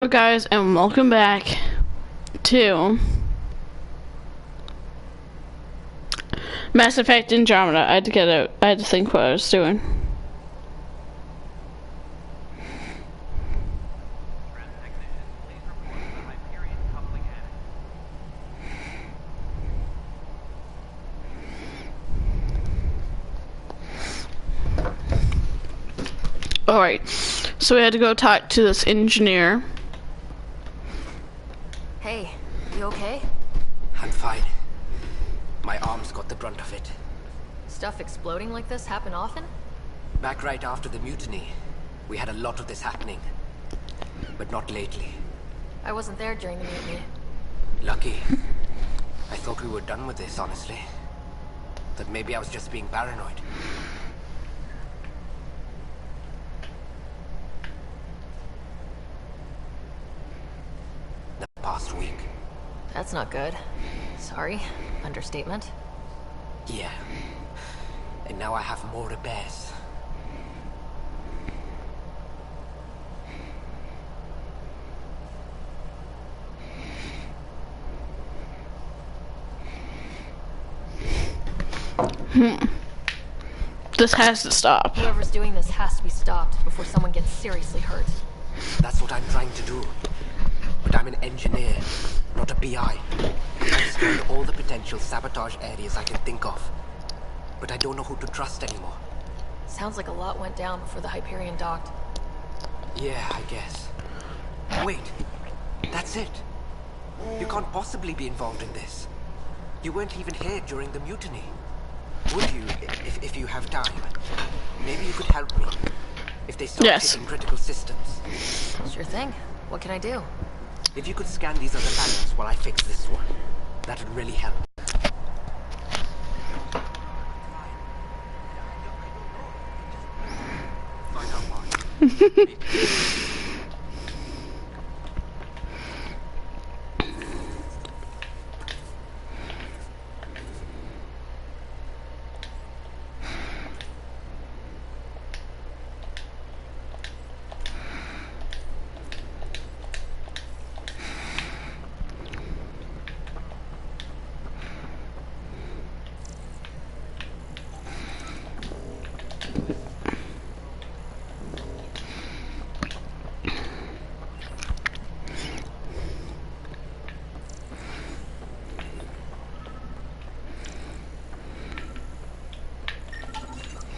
Hello guys, and welcome back to Mass Effect Andromeda. I had to get out. I had to think what I was doing. Alright, so we had to go talk to this engineer. Hey, you okay? I'm fine. My arms got the brunt of it. Stuff exploding like this happen often? Back right after the mutiny, we had a lot of this happening. But not lately. I wasn't there during the mutiny. Lucky. I thought we were done with this, honestly. That maybe I was just being paranoid. The past week. That's not good. Sorry, understatement. Yeah. And now I have more repairs. This has to stop. Whoever's doing this has to be stopped before someone gets seriously hurt. That's what I'm trying to do. But I'm an engineer, not a PI. I've scanned all the potential sabotage areas I can think of. But I don't know who to trust anymore. Sounds like a lot went down before the Hyperion docked. Yeah, I guess. Wait, that's it. You can't possibly be involved in this. You weren't even here during the mutiny. Would you, if you have time? Maybe you could help me. If they start hitting critical systems. Sure thing. What can I do? If you could scan these other panels while I fix this one, that would really help.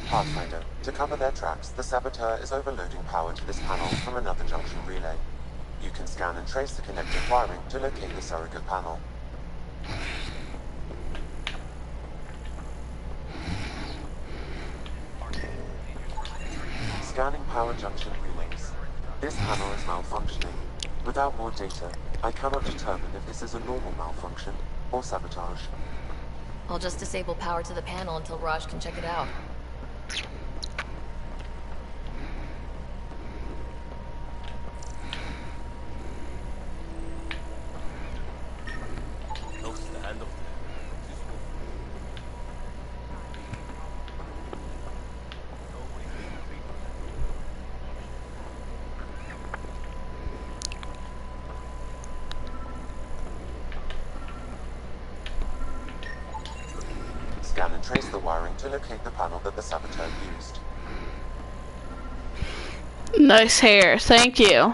Pathfinder, to cover their tracks, the saboteur is overloading power to this panel from another junction relay. You can scan and trace the connected wiring to locate the surrogate panel. Scanning power junction relays. This panel is malfunctioning. Without more data, I cannot determine if this is a normal malfunction or sabotage. I'll just disable power to the panel until Raj can check it out. Scan and trace the wiring to locate the panel that the saboteur used. Nice hair, thank you.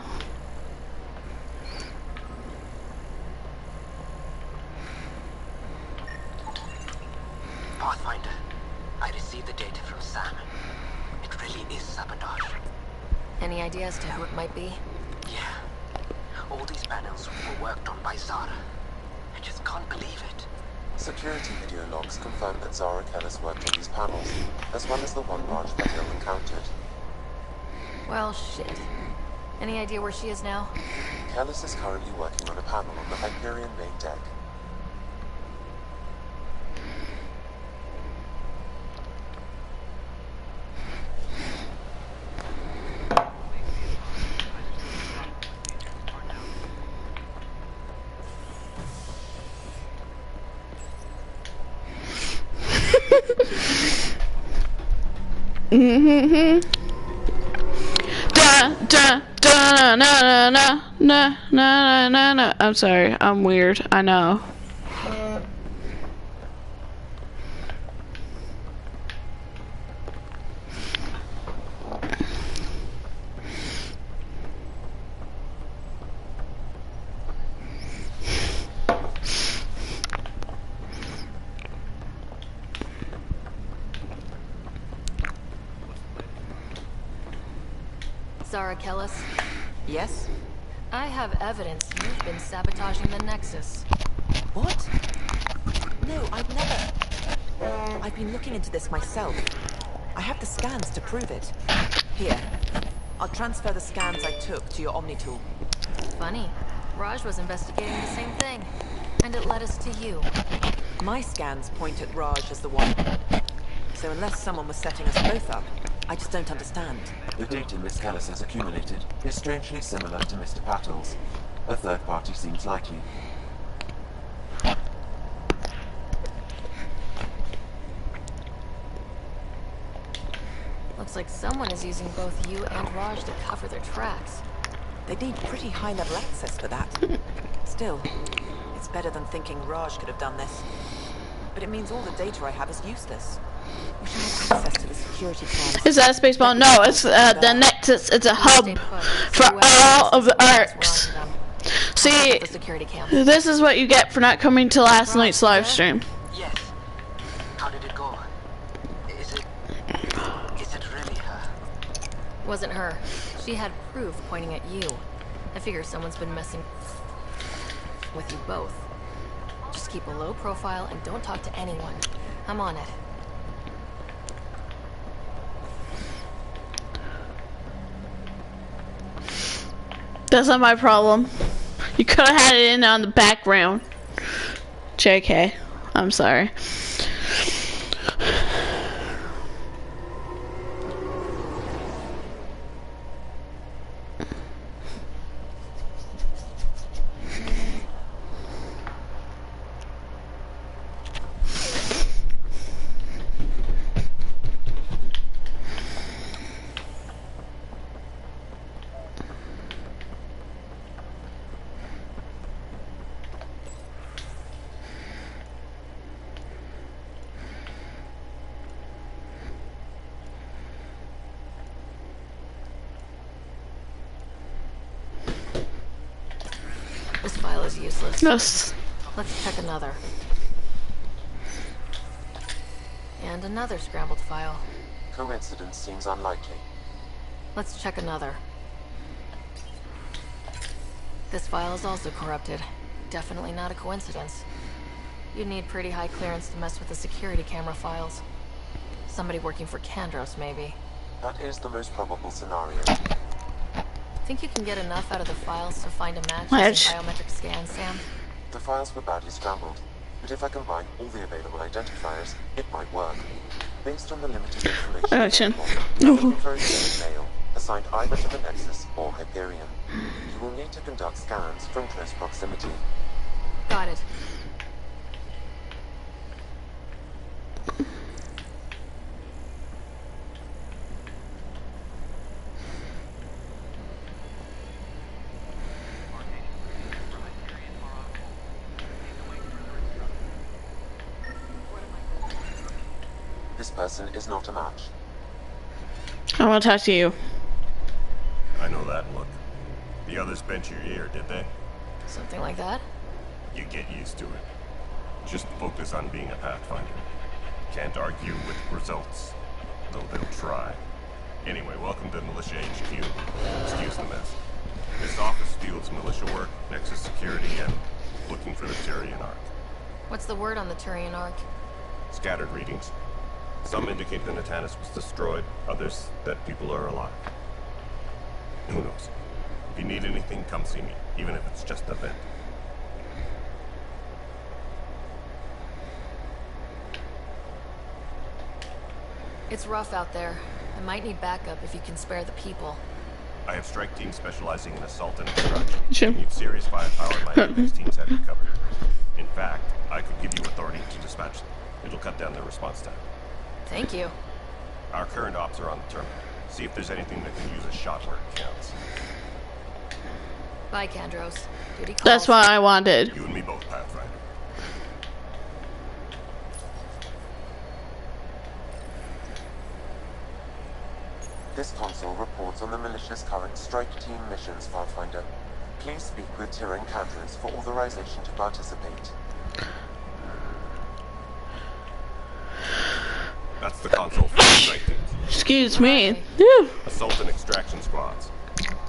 Pathfinder, I received the data from Sam. It really is sabotage. Any idea as to who it might be? Yeah. All these panels were worked on by Zara. I just can't believe it. Security video logs confirm that Zara Kellis worked on these panels, as well as the one Raj Patel encountered. Well, shit. Any idea where she is now? Kellis is currently working on a panel on the Hyperion main deck. Dun, dun, Da na na na na na na na. I'm sorry, I'm weird. I know. Zara Kellis, Yes? I have evidence you've been sabotaging the Nexus. What? No, I've never. I've been looking into this myself. I have the scans to prove it. Here. I'll transfer the scans I took to your Omni tool. Funny. Raj was investigating the same thing. And it led us to you. My scans point at Raj as the one. So unless someone was setting us both up, I just don't understand. The data Miss Kellis has accumulated is strangely similar to Mr. Pattle's. A third party seems likely. Looks like someone is using both you and Raj to cover their tracks. They need pretty high-level access for that. Still, it's better than thinking Raj could have done this. But it means all the data I have is useless. Wish I had access to the security cameras. Is that a space ball? No, it's the Nexus. It's a hub for all of the arcs. See, The security cam. this is what you get for not coming to last night's live stream. Yes. How did it go? Is it really her? Wasn't her. She had proof pointing at you. I figure someone's been messing with you both. Just keep a low profile and don't talk to anyone. I'm on it. That's not my problem. You could have had it in on the background. JK. I'm sorry. This file is useless. Yes. Let's check another. And another scrambled file. Coincidence seems unlikely. Let's check another. This file is also corrupted. Definitely not a coincidence. You'd need pretty high clearance to mess with the security camera files. Somebody working for Kandros, maybe. That is the most probable scenario. Think you can get enough out of the files to find a match Match. using biometric scans, Sam? The files were badly scrambled, but if I combine all the available identifiers, it might work. Based on the limited information Action. available, I'm looking for a human male, assigned either to the Nexus or Hyperion. You will need to conduct scans from close proximity. Got it. This person is not a match. I want to talk to you. I know that look. The others bent your ear, did they? Something like that? You get used to it. Just focus on being a Pathfinder. Can't argue with results, though they'll try. Anyway, welcome to Militia HQ. Excuse the mess. This office fields militia work, Nexus security, and looking for the Turian Ark. What's the word on the Turian Ark? Scattered readings. Some indicate the Natanus was destroyed, others that people are alive. Who knows? If you need anything, come see me, even if it's just a vent. It's rough out there. I might need backup if you can spare the people. I have strike teams specializing in assault and destruction. Sure. You need serious firepower, my Apex teams have you covered. In fact, I could give you authority to dispatch them. It'll cut down their response time. Thank you. Our current ops are on the terminal. See if there's anything that can use a shot where it counts. Bye, Kandros. Duty calls. That's what I wanted. You and me both, Pathfinder. This console reports on the militia's current strike team missions, Pathfinder. Please speak with Tyrion Kandros for authorization to participate. That's the console for the strike teams. Excuse me. Whew. Assault and extraction squads.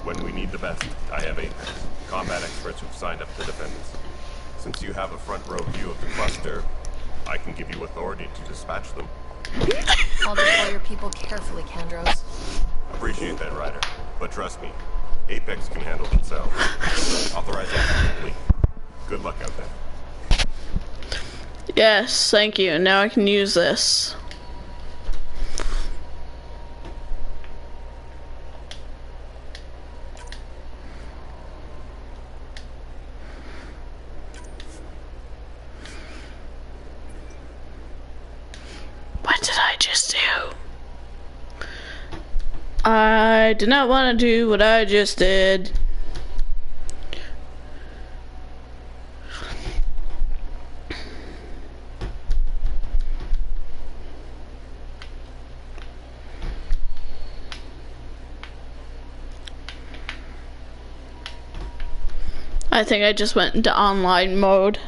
When we need the best, I have Apex, combat experts who've signed up to defend us. Since you have a front row view of the cluster, I can give you authority to dispatch them. I'll deploy your people carefully, Kandros. Appreciate that, Ryder. But trust me, Apex can handle themselves. Authorization complete. Good luck out there. Yes, thank you. Now I can use this. What did I just do? I did not want to do what I just did. I think I just went into online mode.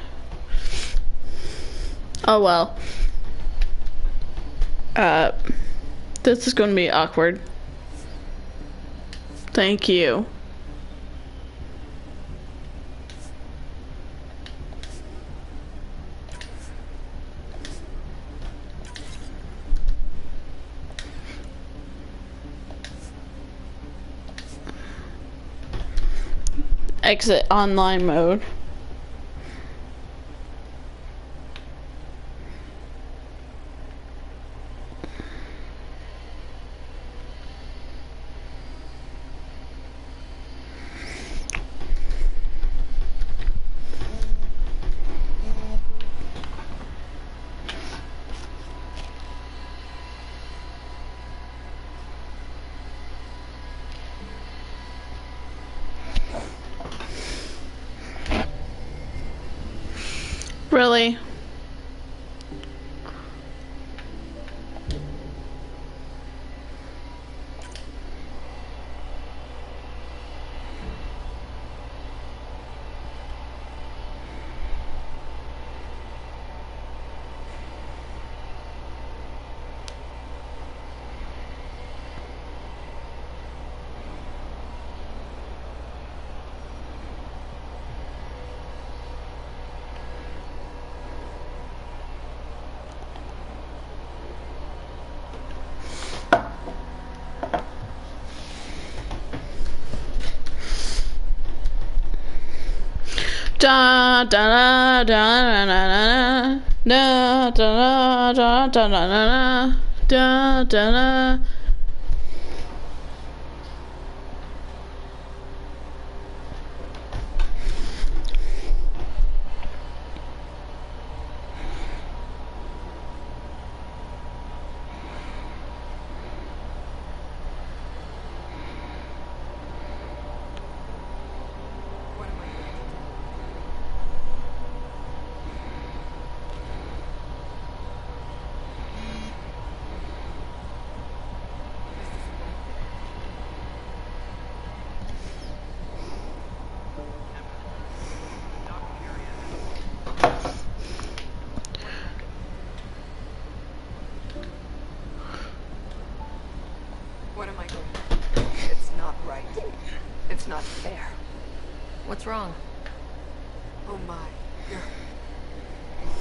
Oh well. This is going to be awkward. Thank you. Exit online mode. Really? Da da da da da da da da da da da da da da. What am I going to do? It's not right. It's not fair. What's wrong? Oh my,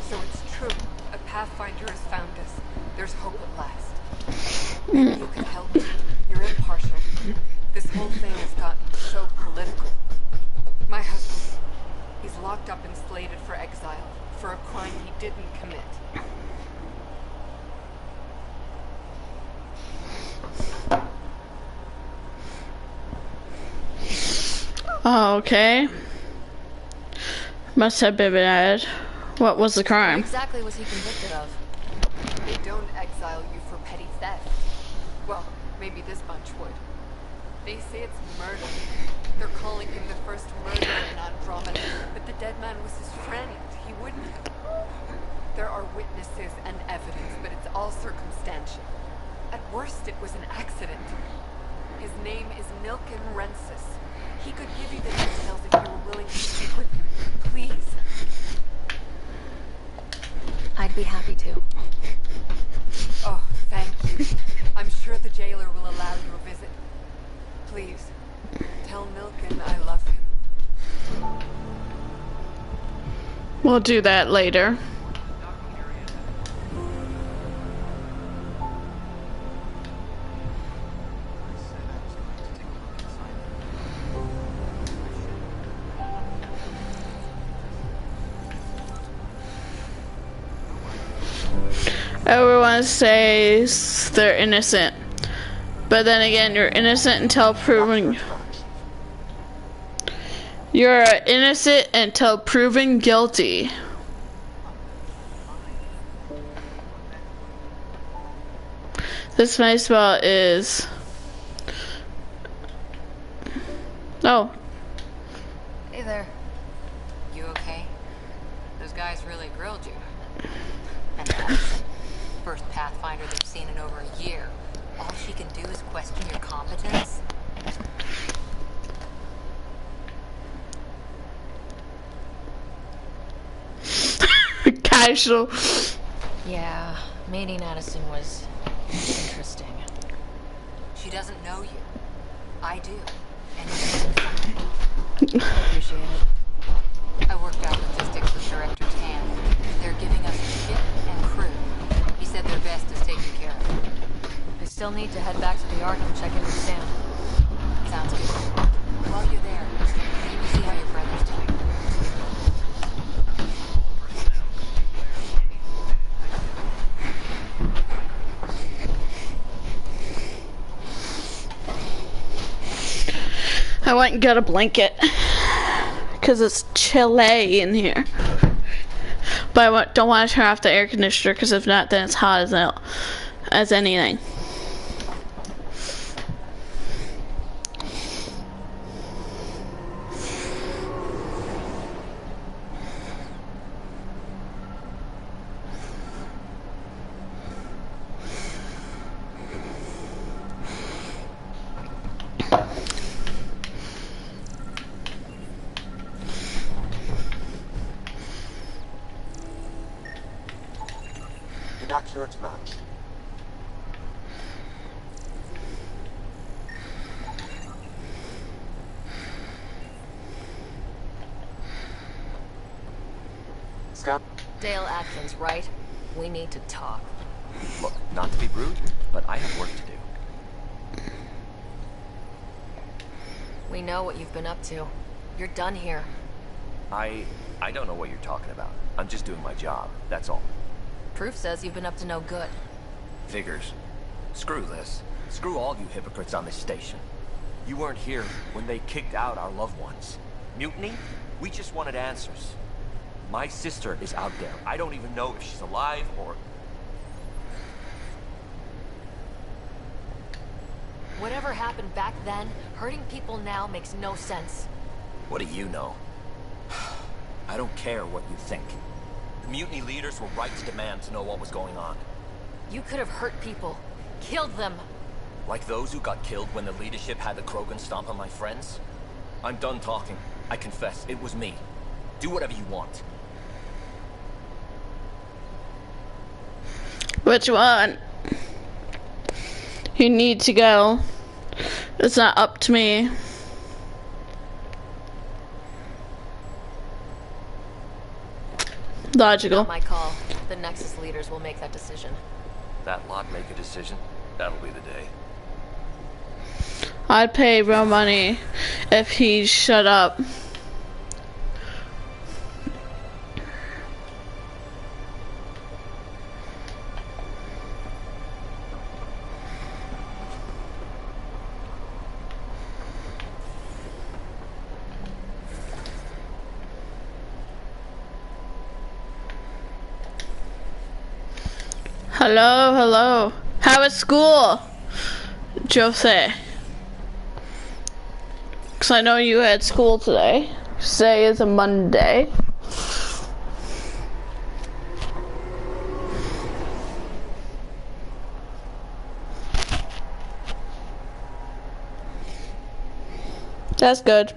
so it's true. A Pathfinder has found us. There's hope at last. Maybe you can help me. You're impartial. This whole thing has gotten so political. My husband, he's locked up and slated for exile for a crime he didn't commit. Oh, okay. Must have been bad. What was the What crime? exactly was he convicted of? They don't exile you for petty theft. Well, maybe this bunch would. They say it's murder. They're calling him the first murderer in Andromeda, but the dead man was his friend. He wouldn't have. There are witnesses and evidence, but it's all circumstantial. At worst, it was an accident. His name is Milken Rensis. He could give you the details if you were willing to speak with him. Please. I'd be happy to. Oh, thank you. I'm sure the jailer will allow you a visit. Please, tell Milken I love him. We'll do that later. Everyone says they're innocent, but then again, you're innocent until proven. You're innocent until proven guilty. This my spell is. Oh. Hey there. You okay? Those guys really grilled you. And Madison, first Pathfinder they've seen in over a year. All she can do is question your competence? Casual. Yeah, meeting Addison was interesting. She doesn't know you. I do. And it's fine. I appreciate it. I worked out logistics with Director Tan. They're giving us a ship and crew. He said their best is taken care of. I still need to head back to the Ark and check in with Sam. Sounds good. While you're there, maybe see how your brother's doing. I went and got a blanket because it's chilly in here. But don't want to turn off the air conditioner because if not, then it's hot as anything. Inaccurate match. Scan. Dale Atkins, right? We need to talk. Look, not to be rude, but I have work to do. We know what you've been up to. You're done here. I don't know what you're talking about. I'm just doing my job, that's all. Proof says you've been up to no good. Figures. Screw this. Screw all you hypocrites on this station. You weren't here when they kicked out our loved ones. Mutiny? We just wanted answers. My sister is out there. I don't even know if she's alive or... Whatever happened back then, hurting people now makes no sense. What do you know? I don't care what you think. The mutiny leaders were right to demand to know what was going on. You could have hurt people. Killed them. Like those who got killed when the leadership had the Krogan stomp on my friends? I'm done talking. I confess, it was me. Do whatever you want. Which one? You need to go. It's not up to me. Logical. Not my call. The Nexus leaders will make that decision. That lot make a decision? That'll be the day. I'd pay real money if he'd shut up. Hello, hello. How was school, Jose? Because I know you had school today. Today is a Monday. That's good.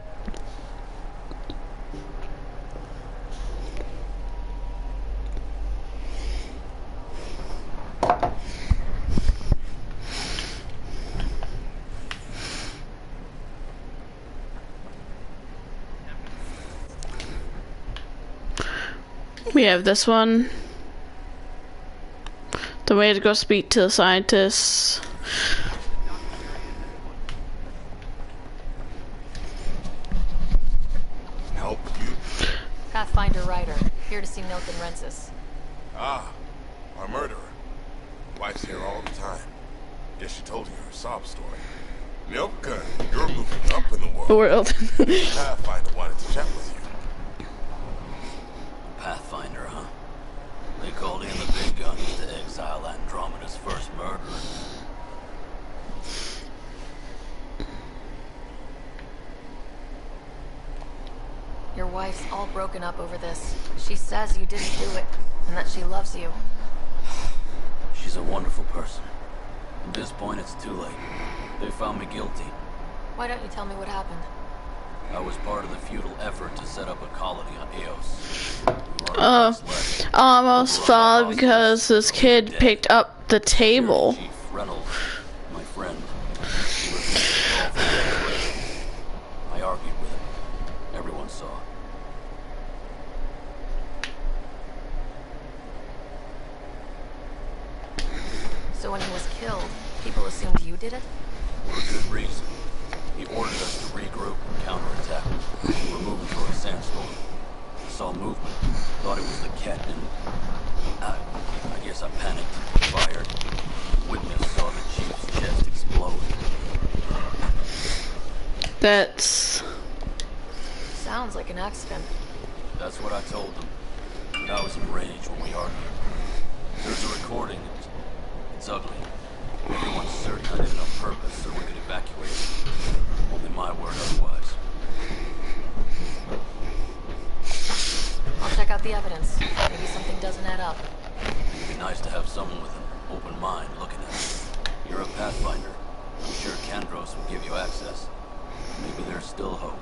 We have this one. The way to go speak to the scientists. Help you. Pathfinder Ryder, here to see Milton Rensis. Ah, our murderer. Wife's here all the time. Guess she told you her sob story. Milka, you're moving up in the world. Pathfinder wanted to chat with you. Pathfinder, huh? They called in the big guns to exile Andromeda's first murderer. Your wife's all broken up over this. She says you didn't do it, and that she loves you. She's a wonderful person. At this point, it's too late. They found me guilty. Why don't you tell me what happened? I was part of the futile effort to set up a colony on Eos. I almost fell because this kid picked up the table. Chief Reynolds, my friend. I argued with him. Everyone saw. So when he was killed, people assumed you did it? For a good reason. He ordered us to regroup and counterattack. We were moving through a sandstorm. I saw movement. Thought it was the captain. I guess I panicked. Fired. Witness saw the chief's chest explode. That's... Sounds like an accident. That's what I told them. But I was enraged when we argued. There's a recording. It's ugly. Everyone's certain I did it on purpose so we could evacuate. Only my word otherwise. I'll check out the evidence. Maybe something doesn't add up. It'd be nice to have someone with an open mind looking at it. You're a Pathfinder. I'm sure Kandros will give you access. Maybe there's still hope.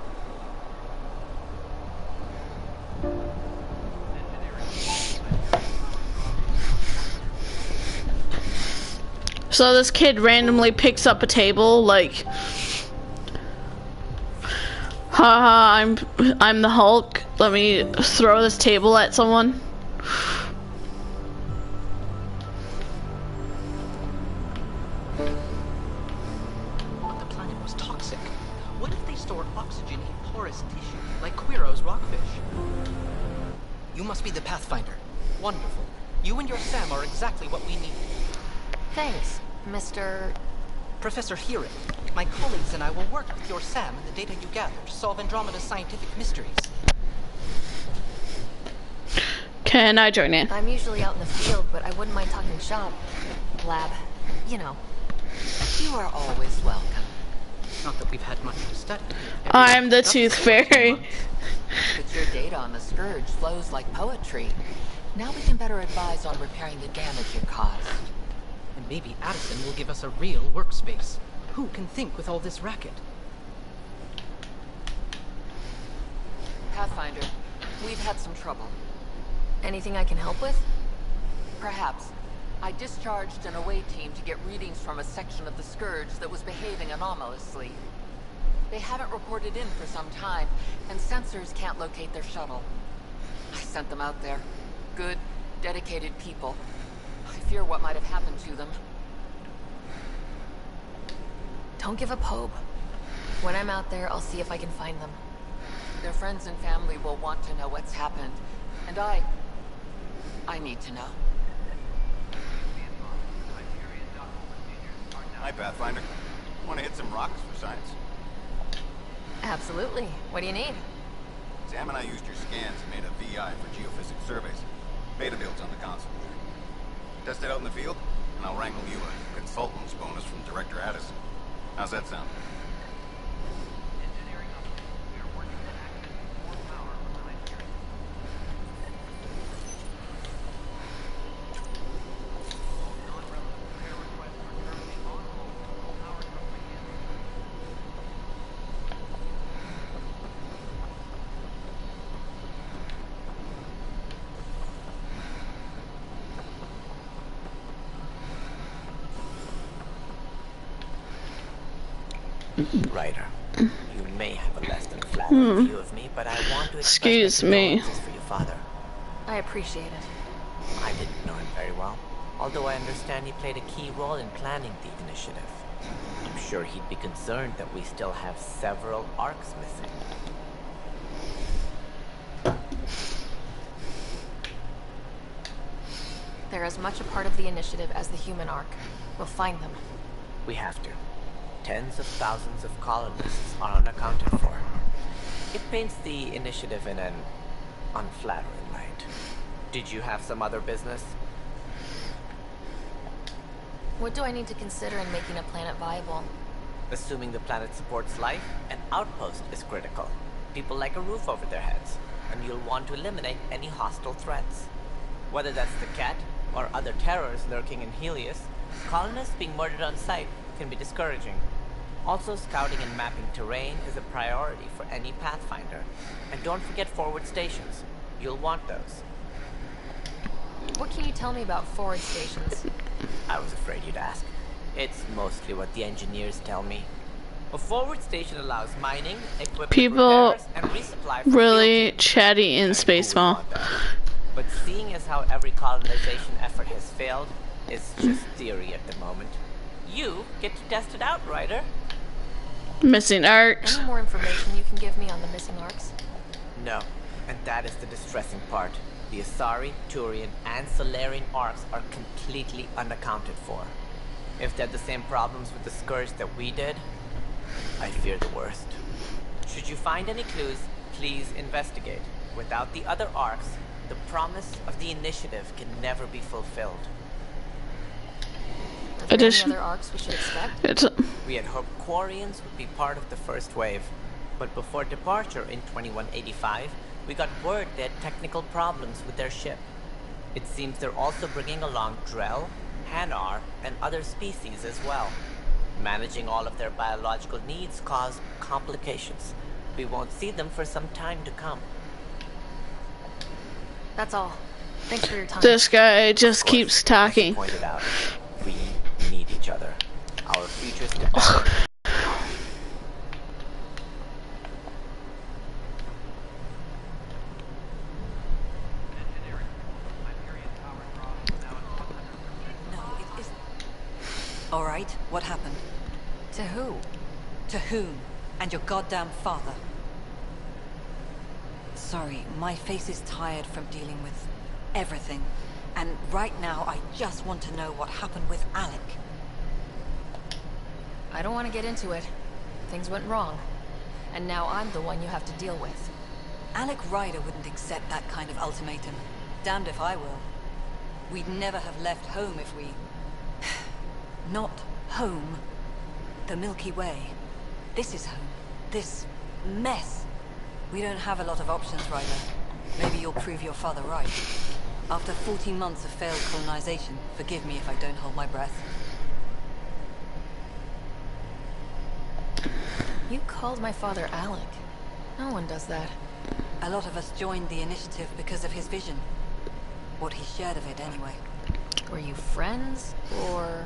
So this kid randomly picks up a table, like, haha, I'm the Hulk. Let me throw this table at someone. But the planet was toxic. What if they stored oxygen in porous tissue, like Quiro's rockfish? You must be the Pathfinder. Wonderful. You and your Sam are exactly what we need. Thanks, Mr. Professor Heron, my colleagues and I will work with your Sam and the data you gather to solve Andromeda's scientific mysteries. Can I join in? I'm usually out in the field, but I wouldn't mind talking shop. Lab. You know. You are always welcome. Not that we've had much to study. I'm the Tooth Fairy. But your data on the Scourge flows like poetry. Now we can better advise on repairing the damage it caused. And maybe Addison will give us a real workspace. Who can think with all this racket? Pathfinder, we've had some trouble. Anything I can help with? Perhaps. I discharged an away team to get readings from a section of the Scourge that was behaving anomalously. They haven't reported in for some time, and sensors can't locate their shuttle. I sent them out there. Good, dedicated people. I fear what might have happened to them. Don't give up hope. When I'm out there, I'll see if I can find them. Their friends and family will want to know what's happened. And I need to know. Hi, Pathfinder. Want to hit some rocks for science? Absolutely. What do you need? Sam and I used your scans and made a VI for geophysics surveys. Beta builds on the console. Test it out in the field, and I'll wrangle you a consultant's bonus from Director Addison. How's that sound? Ryder, you may have a less than flattering view of me, but I want to express my condolences for your father. I appreciate it. I didn't know him very well, although I understand he played a key role in planning the initiative. I'm sure he'd be concerned that we still have several arcs missing. They're as much a part of the initiative as the human arc. We'll find them. We have to. Tens of thousands of colonists are unaccounted for. It paints the initiative in an unflattering light. Did you have some other business? What do I need to consider in making a planet viable? Assuming the planet supports life, an outpost is critical. People like a roof over their heads, and you'll want to eliminate any hostile threats. Whether that's the cat, or other terrors lurking in Helios, colonists being murdered on sight can be discouraging. Also, scouting and mapping terrain is a priority for any Pathfinder. And don't forget forward stations. You'll want those. What can you tell me about forward stations? I was afraid you'd ask. It's mostly what the engineers tell me. A forward station allows mining, equipment people repairs, and resupply. Really chatty in Space Mall. But seeing as how every colonization effort has failed, it's just theory at the moment. You get to test it out, Ryder. Missing arcs. Any more information you can give me on the missing arcs? No, and that is the distressing part. The Asari, Turian, and Solarian arcs are completely unaccounted for. If they had the same problems with the Scourge that we did, I fear the worst. Should you find any clues, please investigate. Without the other arcs, the promise of the initiative can never be fulfilled. Are there any other arcs we should expect? We had hoped Quarians would be part of the first wave, but before departure in 2185, we got word they had technical problems with their ship. It seems they're also bringing along Drell, Hanar, and other species as well. Managing all of their biological needs cause complications. We won't see them for some time to come. That's all. Thanks for your time. This guy just keeps talking. As you pointed out, we need each other. Our futures depend. All right, what happened? To who? To whom? And your goddamn father. Sorry, my face is tired from dealing with everything. And right now, I just want to know what happened with Alec. I don't want to get into it. Things went wrong. And now I'm the one you have to deal with. Alec Ryder wouldn't accept that kind of ultimatum. Damned if I will. We'd never have left home if we... Not home. The Milky Way. This is home. This mess. We don't have a lot of options, Ryder. Maybe you'll prove your father right. After 14 months of failed colonization, forgive me if I don't hold my breath. You called my father Alec. No one does that. A lot of us joined the initiative because of his vision. What he shared of it, anyway. Were you friends, or...?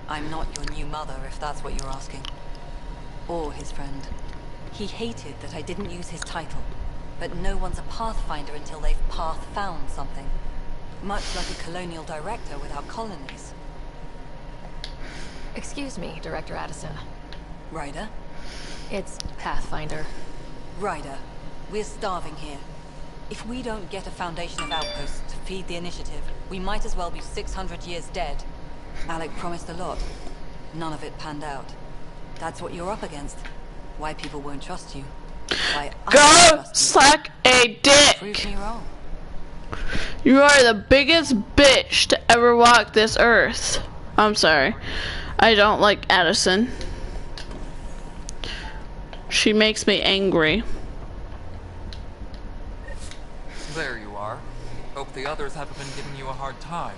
I'm not your new mother, if that's what you're asking. Or his friend. He hated that I didn't use his title. But no one's a Pathfinder until they've path-found something. Much like a colonial director without colonies. Excuse me, Director Addison. Ryder? It's Pathfinder. Ryder, we're starving here. If we don't get a foundation of outposts to feed the initiative, we might as well be 600 years dead. Alec promised a lot. None of it panned out. That's what you're up against. Why people won't trust you. Why Go suck a dick! Prove me wrong. You are the biggest bitch to ever walk this earth. I'm sorry. I don't like Addison. She makes me angry. There you are. Hope the others haven't been giving you a hard time.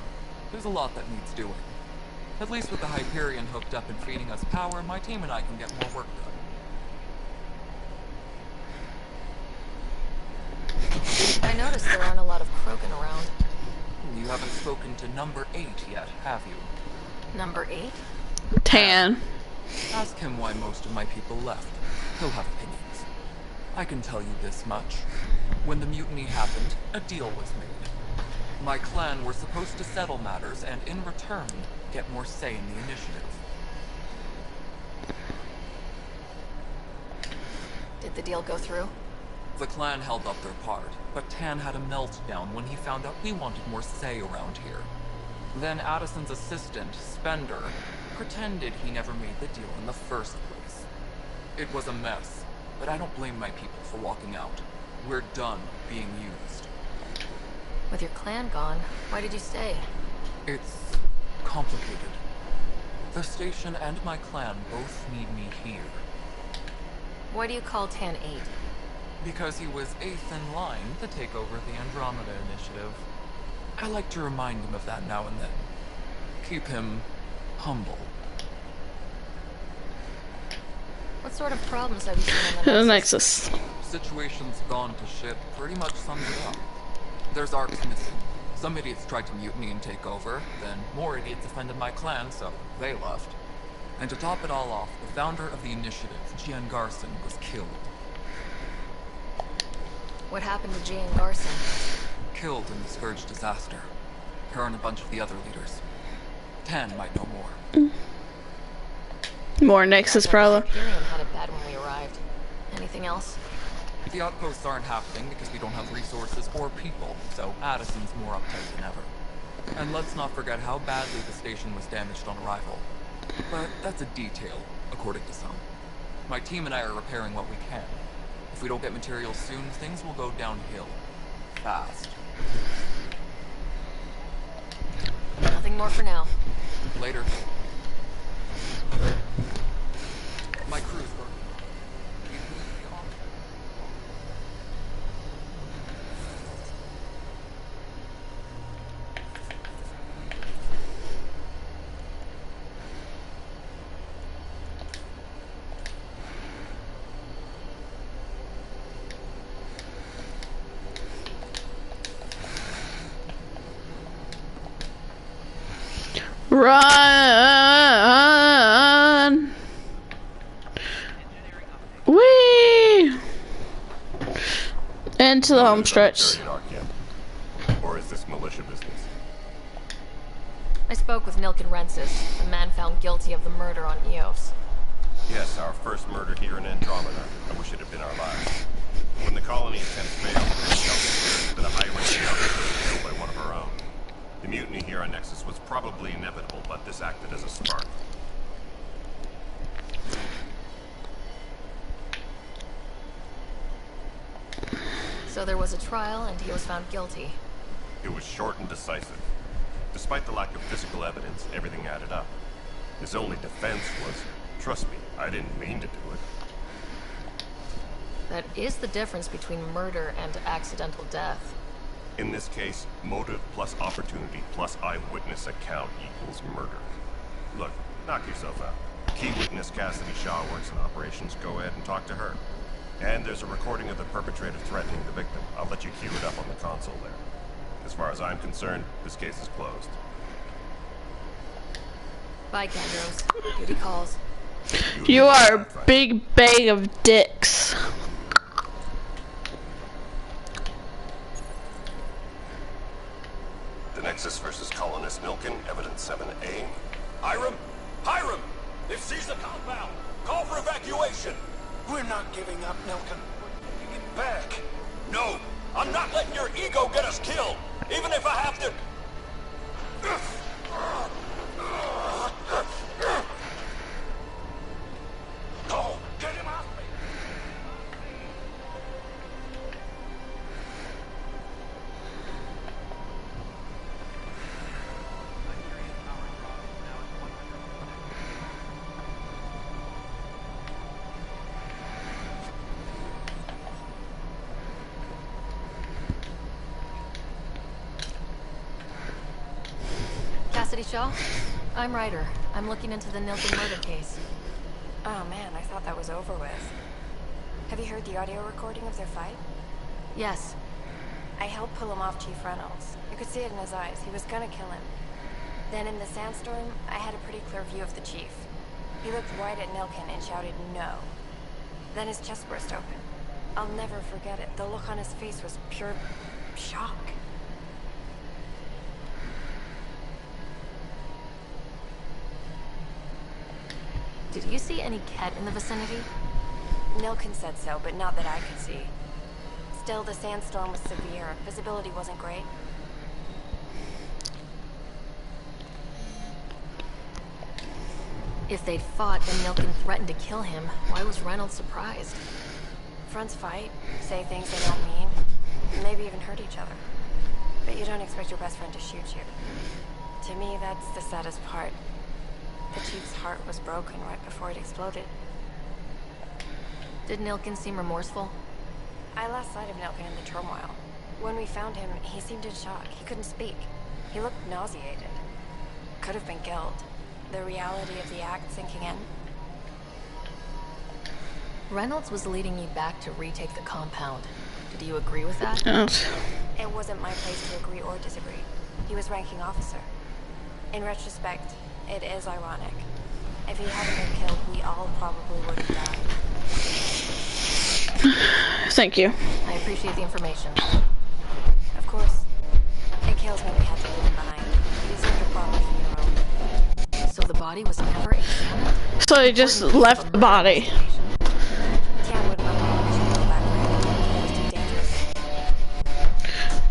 There's a lot that needs doing. At least with the Hyperion hooked up and feeding us power, my team and I can get more work done. I noticed there aren't a lot of Krogan around. You haven't spoken to number 8 yet, have you? Number 8? Tan. Ask him why most of my people left. He'll have opinions. I can tell you this much. When the mutiny happened, a deal was made. My clan were supposed to settle matters and, in return, get more say in the initiative. Did the deal go through? The clan held up their part, but Tan had a meltdown when he found out we wanted more say around here. Then Addison's assistant, Spender, pretended he never made the deal in the first place. It was a mess, but I don't blame my people for walking out. We're done being used. With your clan gone, why did you stay? It's complicated. The station and my clan both need me here. Why do you call Tan 8? Because he was 8th in line to take over the Andromeda initiative. I like to remind him of that now and then. Keep him humble. What sort of problems have you seen in the Nexus? Situation's gone to shit pretty much sums it up. There's arcs missing. Some idiots tried to mutiny and take over, then more idiots offended my clan, so they left. And to top it all off, the founder of the initiative, Gian Garson, was killed. What happened to Gian Garson? Killed in the Scourge disaster. Her and a bunch of the other leaders. Tan might know more. More Nexus problem. Hyperion had it bad when we arrived. Anything else? The outposts aren't happening because we don't have resources or people, so Addison's more uptight than ever. And let's not forget how badly the station was damaged on arrival. But that's a detail, according to some. My team and I are repairing what we can. If we don't get materials soon, things will go downhill. Fast. Nothing more for now. Later. My crew's working. Run! Whee! Into the home stretch. Or is this militia business? I spoke with Nilken Rensis, the man found guilty of the murder on Eos. Yes, our first murder here in Andromeda. I wish it had been our last. When the colony attempts failed, that a high-ranking officer was killed by one of our own. The mutiny here on Nexus was probably inevitable, but this acted as a spark. So there was a trial, and he was found guilty. It was short and decisive. Despite the lack of physical evidence, everything added up. His only defense was, trust me, I didn't mean to do it. That is the difference between murder and accidental death. In this case, motive plus opportunity plus eyewitness account equals murder. Look, knock yourself out. Key witness Cassidy Shaw works in operations. Go ahead and talk to her. And there's a recording of the perpetrator threatening the victim. I'll let you cue it up on the console there. As far as I'm concerned, this case is closed. Bye, Kandros. Duty calls. You are a big bag of dicks. The Nexus versus Colonist Nilken, Evidence 7A. Hiram! Hiram! They've seized the compound! Call for evacuation! We're not giving up, Nilken. We're taking it back. No! I'm not letting your ego get us killed! Even if I have to... Oh, get him off me! Cassidy Shaw? I'm Ryder. I'm looking into the Nilken murder case. Oh man, I thought that was over with. Have you heard the audio recording of their fight? Yes. I helped pull him off Chief Reynolds. You could see it in his eyes. He was gonna kill him. Then in the sandstorm, I had a pretty clear view of the chief. He looked right at Nilkin and shouted no. Then his chest burst open. I'll never forget it. The look on his face was pure shock. Did you see any Ket in the vicinity? Nilkin said so, but not that I could see. Still, the sandstorm was severe. Visibility wasn't great. If they'd fought and Nilkin threatened to kill him, why was Reynolds surprised? Fronts fight, say things they don't mean, maybe even hurt each other. But you don't expect your best friend to shoot you. To me, that's the saddest part. The Chief's heart was broken right before it exploded. Did Nilkin seem remorseful? I lost sight of Nilkin in the turmoil. When we found him, he seemed in shock. He couldn't speak. He looked nauseated. Could have been guilt. The reality of the act sinking in. Reynolds was leading you back to retake the compound. Did you agree with that? Yes. It wasn't my place to agree or disagree. He was ranking officer. In retrospect, it is ironic. If he hadn't been killed, we all probably would have died. Thank you. I appreciate the information. Of course. It kills me we had to leave him behind. He deserved a proper funeral. So the body was never examined? So they just left the body.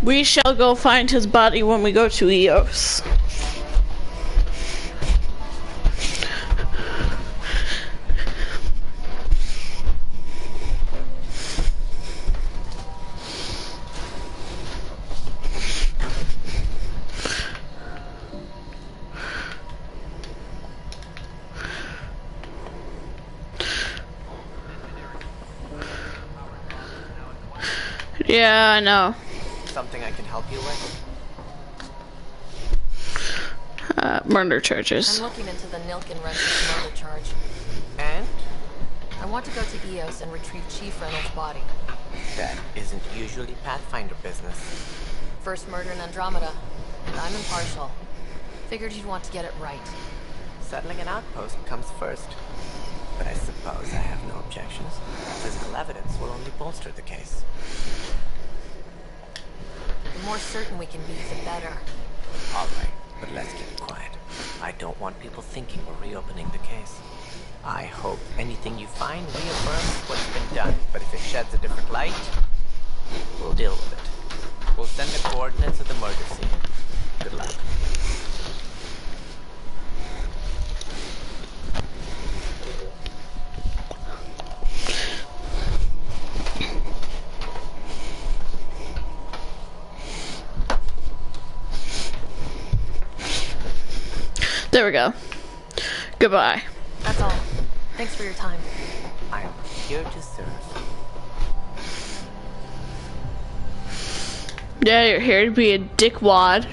We shall go find his body when we go to EOS. Yeah, I know. Something I can help you with? Murder charges. I'm looking into the Nilkin Reynolds murder charge. And? I want to go to EOS and retrieve Chief Reynolds' body. That isn't usually Pathfinder business. First murder in Andromeda. I'm impartial. Figured you'd want to get it right. Settling an outpost comes first. But I suppose I have no objections. Physical evidence will only bolster the case. The more certain we can be, the better. All right, but let's keep it quiet. I don't want people thinking we're reopening the case. I hope anything you find reaffirms what's been done, but if it sheds a different light, we'll deal with it. We'll send the coordinates of the murder scene. Good luck. There we go. Goodbye. That's all. Thanks for your time. I'm here to serve. Yeah, you're here to be a dickwad.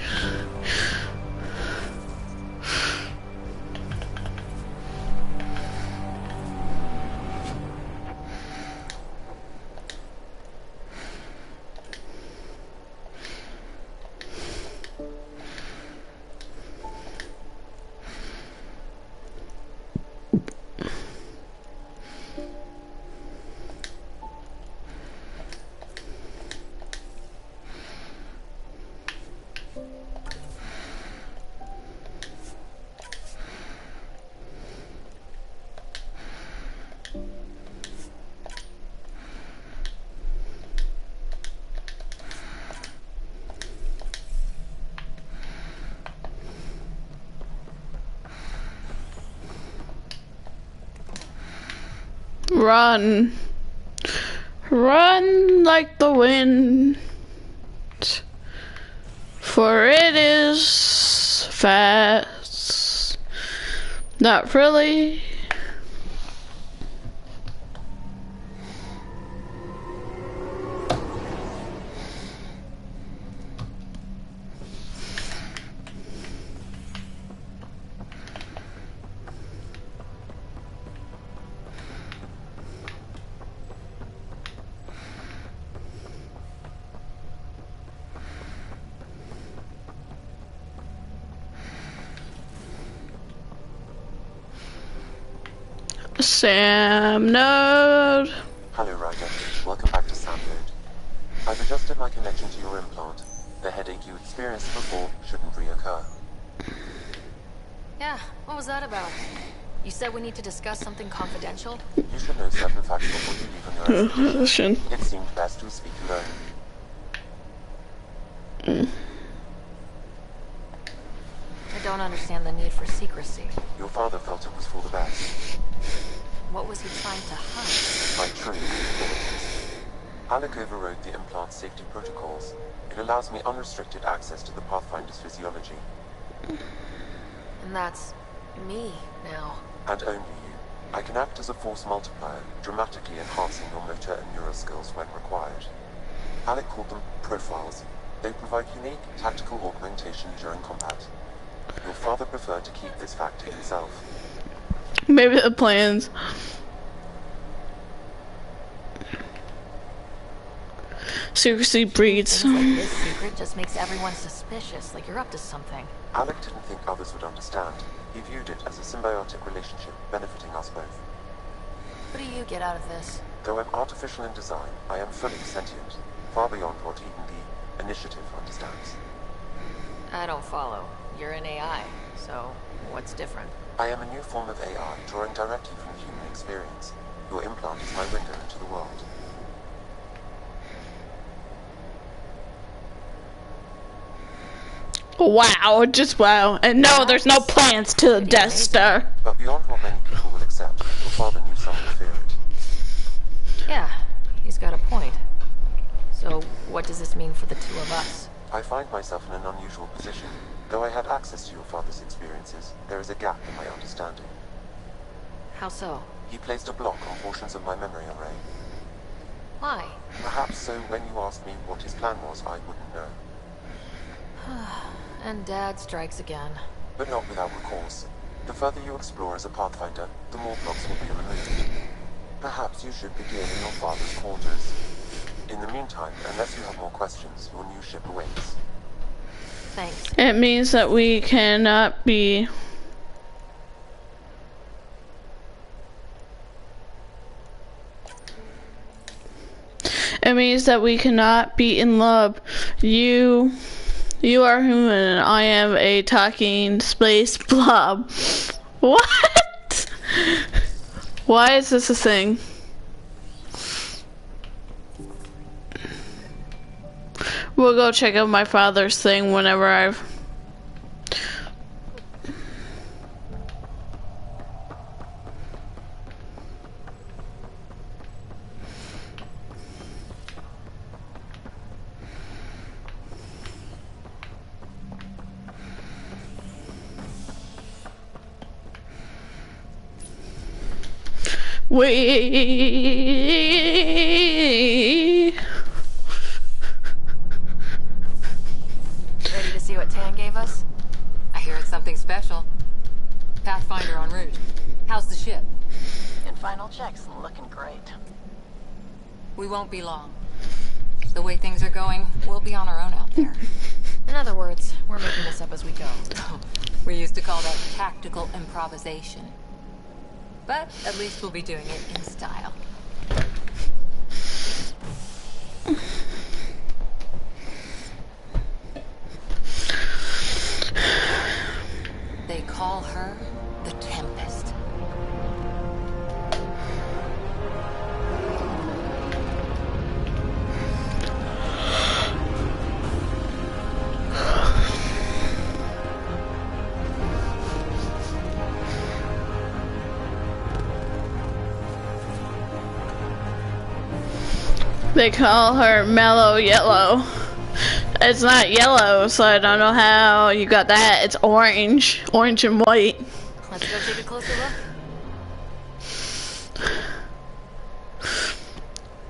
Run. Run like the wind, for it is fast. Not really. Sam Node. Hello, Ryder. Welcome back to Sam Node. I've adjusted my connection to your implant. The headache you experienced before shouldn't reoccur. Yeah, what was that about? You said we need to discuss something confidential? You should know certain facts before you leave on your expedition. It seemed best to speak alone. I don't understand the need for secrecy. Your father felt it was for the best. What was he trying to hide? My true capabilities. Alec overrode the implant safety protocols. It allows me unrestricted access to the Pathfinder's physiology. And that's me now. And only you. I can act as a force multiplier, dramatically enhancing your motor and neural skills when required. Alec called them profiles. They provide unique tactical augmentation during combat. Your father preferred to keep this fact to himself. Maybe the plans. Secrecy breeds. Things like this secret just makes everyone suspicious, like you're up to something. Alec didn't think others would understand. He viewed it as a symbiotic relationship, benefiting us both. What do you get out of this? Though I'm artificial in design, I am fully sentient, far beyond what even the Initiative understands. I don't follow. You're an AI, so what's different? I am a new form of AI, drawing directly from human experience. Your implant is my window into the world. Wow, just wow. And no, there's no plans to the Death Star. But beyond what many people will accept, your father knew someone would fear it. Yeah, he's got a point. So, what does this mean for the two of us? I find myself in an unusual position. Though I had access to your father's experiences, there is a gap in my understanding. How so? He placed a block on portions of my memory array. Why? Perhaps so when you asked me what his plan was, I wouldn't know. And Dad strikes again. But not without recourse. The further you explore as a Pathfinder, the more blocks will be removed. Perhaps you should begin in your father's quarters. In the meantime, unless you have more questions, your new ship awaits. Thanks. It means that we cannot be... It means that we cannot be in love. You are human and I am a talking space blob. What? Why is this a thing? We'll go check out my father's thing whenever I've... Ready to see what Tan gave us? I hear it's something special. Pathfinder en route. How's the ship? In final checks, looking great. We won't be long. The way things are going, we'll be on our own out there. In other words, we're making this up as we go. We used to call that tactical improvisation. But at least we'll be doing it in style. They call her the Tempest. They call her Mellow Yellow. It's not yellow, so I don't know how you got that. It's orange. Orange and white. Let's go take a closer look.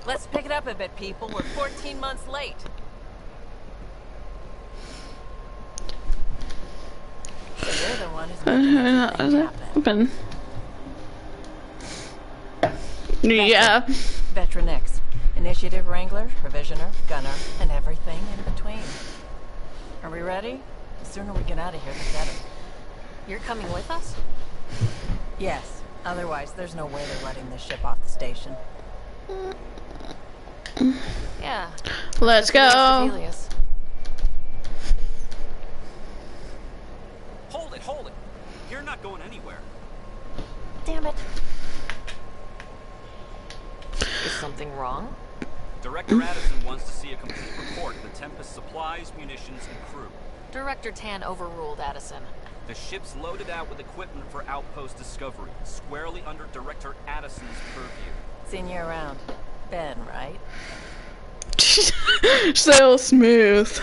Let's pick it up a bit, people. We're 14 months late. So you're the one who's making everything happen. Yeah. Veteran X. Initiative Wrangler, Provisioner, Gunner, and everything in between. Are we ready? The sooner we get out of here, the better. You're coming with us? Yes. Otherwise, there's no way they're letting this ship off the station. Yeah. Let's go. Hold it. You're not going anywhere. Damn it. Is something wrong? Director Addison wants to see a complete report of the Tempest's supplies, munitions, and crew. Director Tan overruled Addison. The ship's loaded out with equipment for outpost discovery, squarely under Director Addison's purview. Seen you around. Ben, right? So smooth.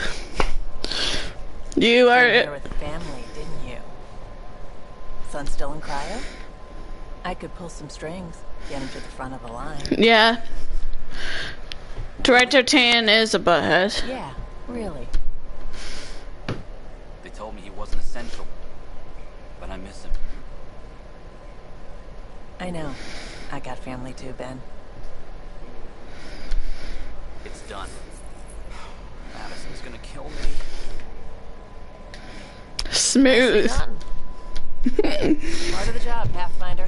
You are here with the family, didn't you? Son still in cryo? I could pull some strings, get him to the front of the line. Yeah. Director Tan is a butthead. Yeah, really. They told me he wasn't essential, but I miss him. I know. I got family too, Ben. It's done. Addison's gonna kill me. Smooth. Part of the job, Pathfinder.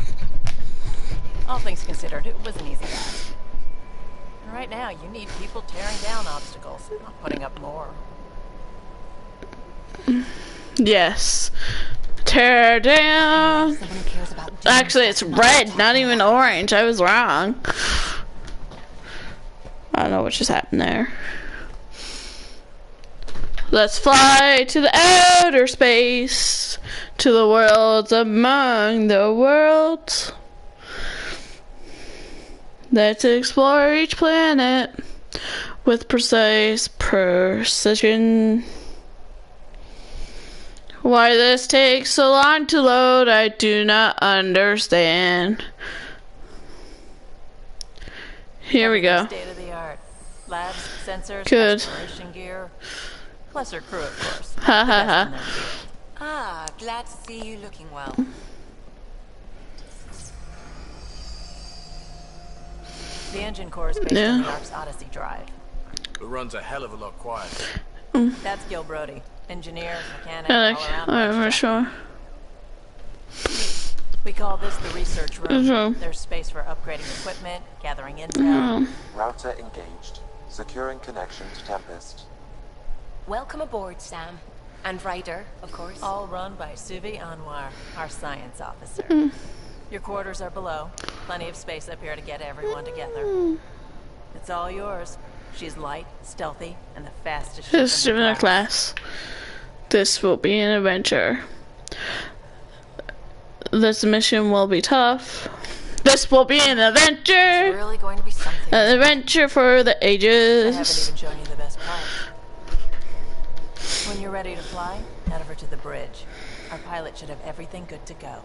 All things considered, it was an easy task. And right now, you need people tearing down obstacles, not putting up more. Yes. Tear down. Actually, it's red, not even orange. I was wrong. I don't know what just happened there. Let's fly to the outer space, to the worlds among the worlds. Let's explore each planet with precise precision. Why this takes so long to load, I do not understand. Here we go. State of the art. Labs, sensors, good exploration gear. Plus her crew, of course. Ha ha ha. Ah, glad to see you looking well. The engine core is based on the Ark's Odyssey drive. It runs a hell of a lot quieter. That's Gil Brody. Engineer, mechanic, all around. I'm for sure. We call this the research room. There's space for upgrading equipment, gathering intel. Router engaged. Securing connection to Tempest. Welcome aboard, Sam. And Ryder, of course. All run by Suvi Anwar, our science officer. Your quarters are below. Plenty of space up here to get everyone together. It's all yours. She's light, stealthy, and the fastest ship in the class. This will be an adventure. This mission will be tough. This will be an adventure. It's really going to be something. An adventure for the ages. I haven't even shown you the best part. When you're ready to fly, head over to the bridge. Our pilot should have everything good to go.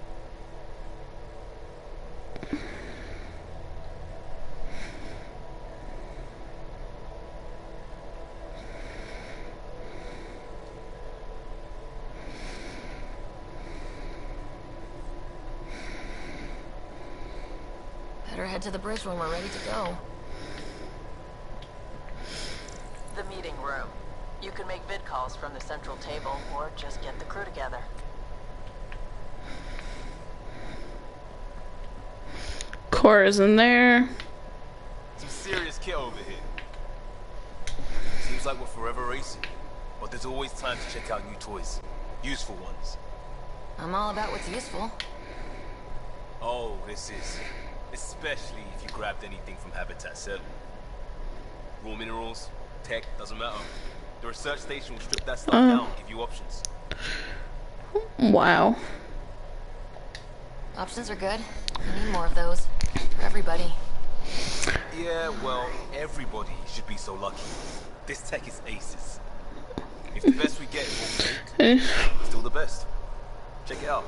Better head to the bridge when we're ready to go. The meeting room. You can make vid calls from the central table, or just get the crew together. Cora's in there. Some serious kit over here. Seems like we're forever racing, but there's always time to check out new toys. Useful ones. I'm all about what's useful. Oh, this is... especially if you grabbed anything from Habitat 7. Raw minerals, tech, doesn't matter. The research station will strip that stuff down, give you options. Wow. Options are good. We need more of those. For everybody. Yeah, well, everybody should be so lucky. This tech is aces. If the best we get is what we make, still the best. Check it out.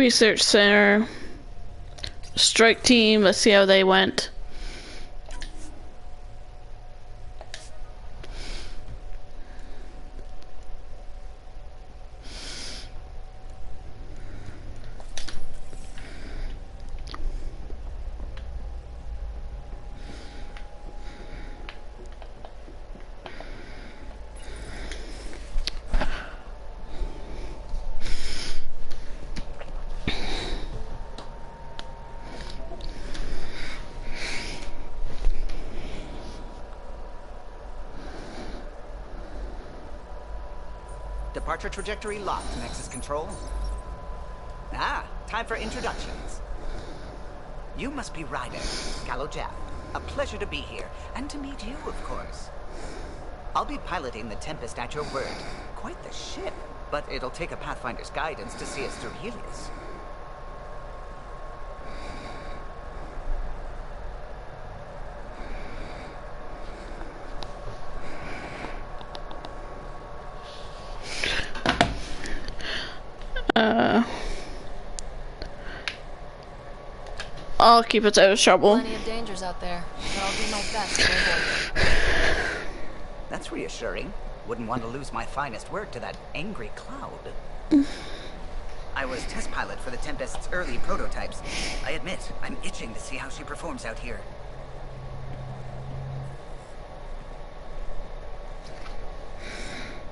Research Center. Strike team. Let's see how they went. Departure trajectory locked, Nexus Control. Ah, time for introductions. You must be Ryder, Gallo Jap. A pleasure to be here, and to meet you, of course. I'll be piloting the Tempest at your word. Quite the ship, but it'll take a Pathfinder's guidance to see us through Helios. I'll keep it out of trouble. Plenty of dangers out there, but I'll do my best to avoid them. That's reassuring. Wouldn't want to lose my finest work to that angry cloud. I was test pilot for the Tempest's early prototypes. I admit, I'm itching to see how she performs out here.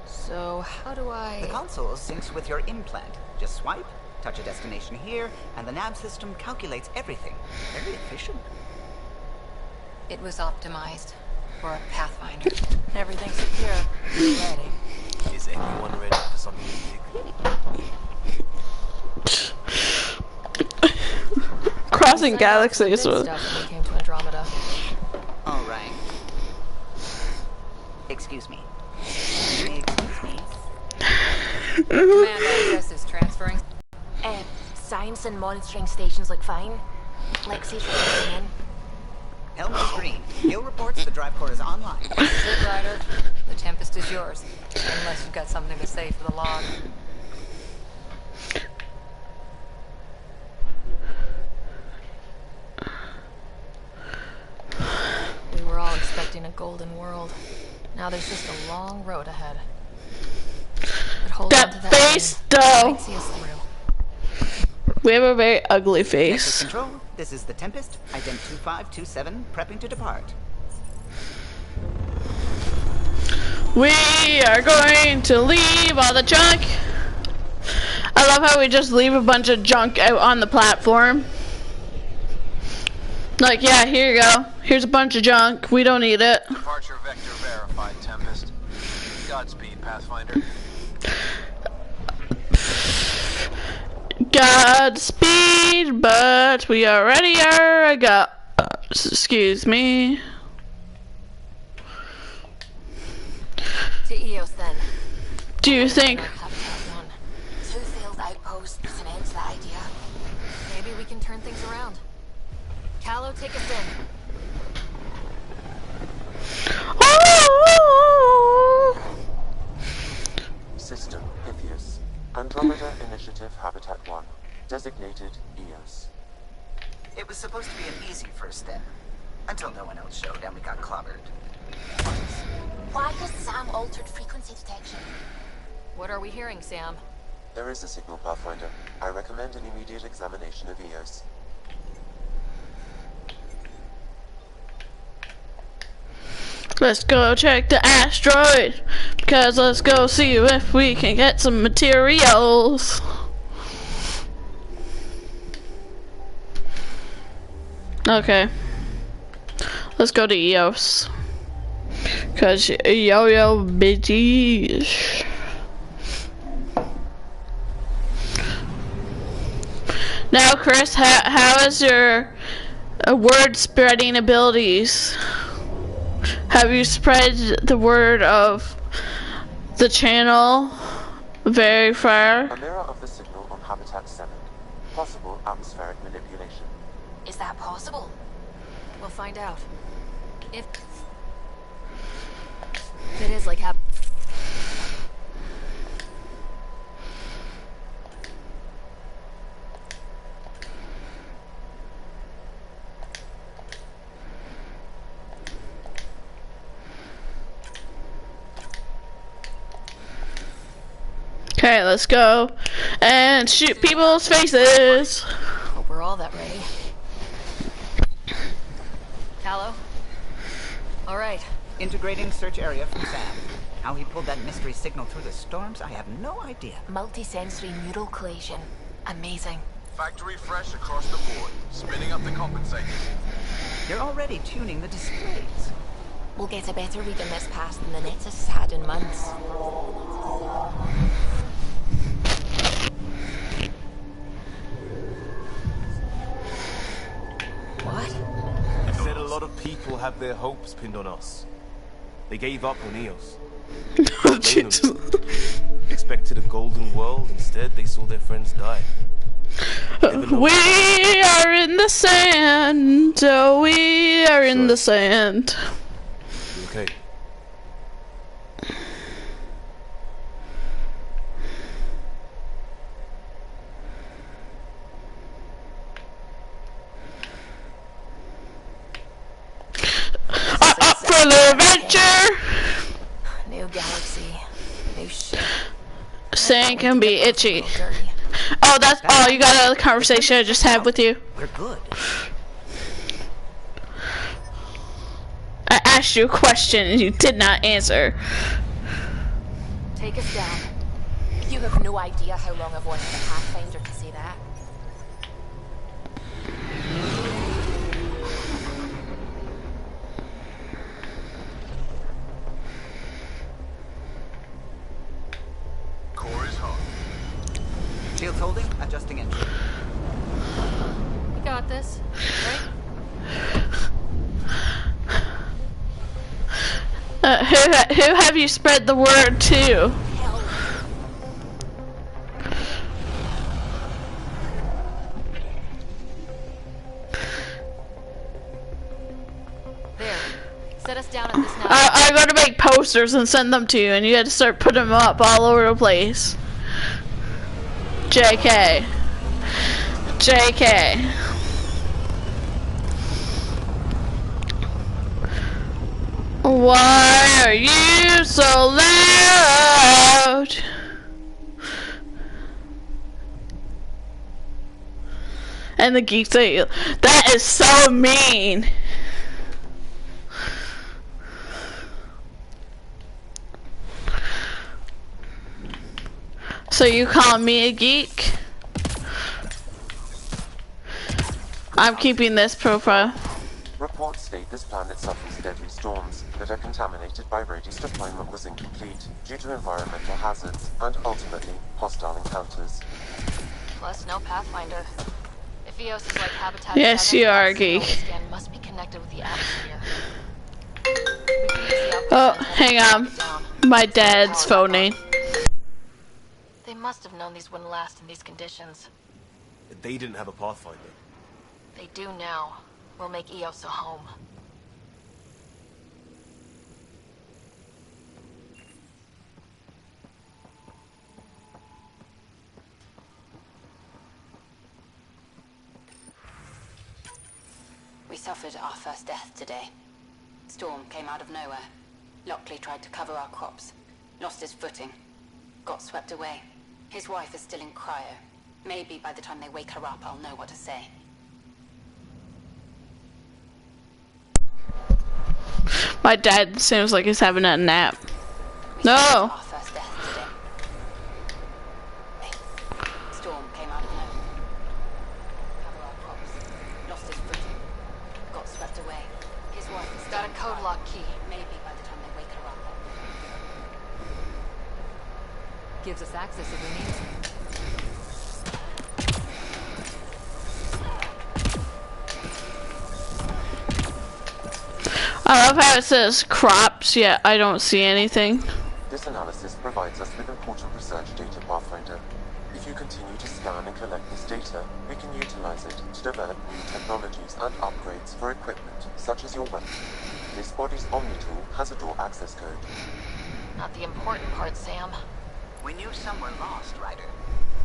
So, how do I... The console syncs with your implant. Just swipe, touch a destination here, and the nav system calculates everything. Very efficient. It was optimized for a Pathfinder. Everything's secure. Ready. Is anyone ready for something big? Crossing galaxies Big was... stuff when we came to Andromeda. All right. Excuse me. Excuse me. Command access is transferring. Science and monitoring stations look fine. Lexi's reporting in. Helmut's green. Gil reports the drive core is online. Good, Ryder. The Tempest is yours. Unless you've got something to say for the log. We were all expecting a golden world. Now there's just a long road ahead. But hold on to that face, dream. though. Might see us through. We have a very ugly Nexus face. Control, this is the Tempest, ident 2527, prepping to depart. We are going to leave all the junk. I love how we just leave a bunch of junk out on the platform. Like, yeah, here you go. Here's a bunch of junk. We don't need it. Departure vector verified, Tempest. Godspeed, Pathfinder. Godspeed, but we already are. Excuse me. To Eos then. Do you think? Two failed outposts is an end to the idea. Maybe we can turn things around. Callow, take us in. System Pythias. Andromeda Initiative Habitat 1. Designated Eos. It was supposed to be an easy first step. Until no one else showed and we got clobbered. Why has Sam altered frequency detection? What are we hearing, Sam? There is a signal, Pathfinder. I recommend an immediate examination of Eos. Let's go check the asteroid, because let's go see if we can get some materials. Okay. Let's go to Eos. Because yo bitches. Now, Chris, how is your word spreading abilities? Have you spread the word of the channel very far? A mirror of the signal on Habitat 7. Possible atmospheric manipulation. Is that possible? We'll find out. If it is like Okay, let's go and shoot people's faces. Hope we're all that ready. Callow? Alright. Integrating search area from Sam. How he pulled that mystery signal through the storms, I have no idea. Multisensory neural collision. Amazing. Factory fresh across the board. Spinning up the compensators. You're already tuning the displays. We'll get a better read on this pass than the net has had in months. What? I said a lot of people have their hopes pinned on us. They gave up on Eos. Expected a golden world, instead they saw their friends die. We are in the sand, oh we are in the sand. You okay? Up for the adventure! New galaxy, new ship. Sand can be itchy. Oh, that's you got a conversation I just had with you. We're good. I asked you a question and you did not answer. Take us down. You have no idea how long I've wanted a Pathfinder to say that. Core is hot. Shields holding, adjusting engine. You got this, right? Who have you spread the word to? There. Set us down at this now. I'm gonna make posters and send them to you, and you had to start putting them up all over the place. JK. JK. Why are you so loud? And the geek say, that is so mean. So you call me a geek? I'm keeping this profile. Reports state this planet suffers deadly storms that are contaminated by radius deployment was incomplete due to environmental hazards and ultimately hostile encounters. Plus, no Pathfinder. If Eos is like habitat, Yes, you are a geek. Scan must be connected with the atmosphere. Oh, hang on. My dad's phoning. They must have known these wouldn't last in these conditions. They didn't have a Pathfinder. They do now. We'll make Eos a home. We suffered our first death today. Storm came out of nowhere. Lockley tried to cover our crops. Lost his footing. Got swept away. His wife is still in cryo. Maybe by the time they wake her up, I'll know what to say. My dad seems like he's having a nap. No! Storm came out of nowhere. Cover our crops. Lost his footing. Got swept away. His wife is got a code lock key. Maybe by the time they wake her up. Gives us access if we need to. I love how it says crops, yet I don't see anything. This analysis provides us with important research data, Pathfinder. If you continue to scan and collect this data, we can utilize it to develop new technologies and upgrades for equipment, such as your weapon. This body's Omni tool has a door access code. Not the important part, Sam. We knew some were lost, Ryder.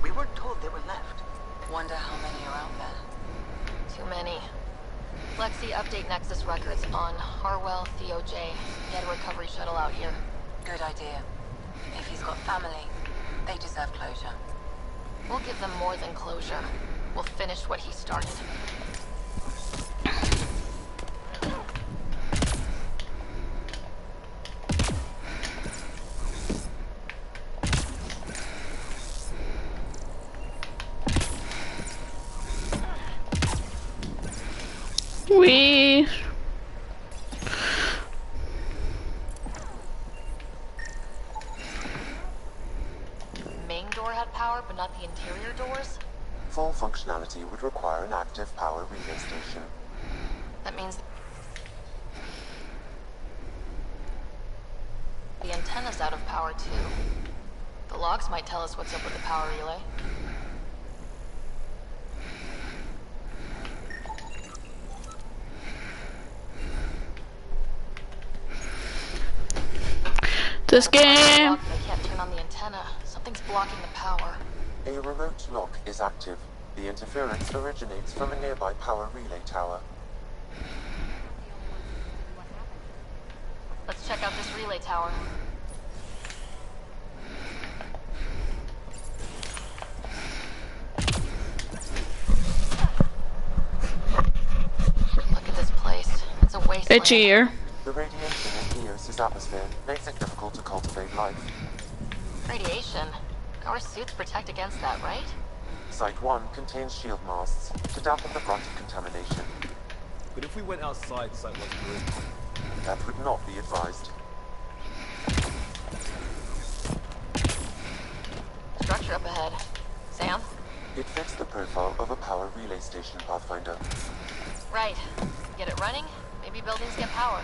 We weren't told they were left. Wonder how many are out there. Too many. Lexi, update Nexus records on Harwell, Theo J. Get a recovery shuttle out here. Good idea. If he's got family, They deserve closure. We'll give them more than closure. We'll finish what he started. We Main door had power, but not the interior doors? Full functionality would require an active power relay station. That means the antenna's out of power too. The logs might tell us what's up with the power relay. This game. I can't turn on the antenna. Something's blocking the power. A remote lock is active. The interference originates from a nearby power relay tower. Let's check out this relay tower. Look at this place. It's a wasteland. Itchy ear. The radiation in Eos's atmosphere makes it difficult to cultivate life. Radiation? Our suits protect against that, right? Site 1 contains shield masts to dampen the brunt of contamination. But if we went outside, Site 1's ruined. That would not be advised. Structure up ahead. Sam? It fits the profile of a power relay station, Pathfinder. Right. Get it running, maybe buildings get power.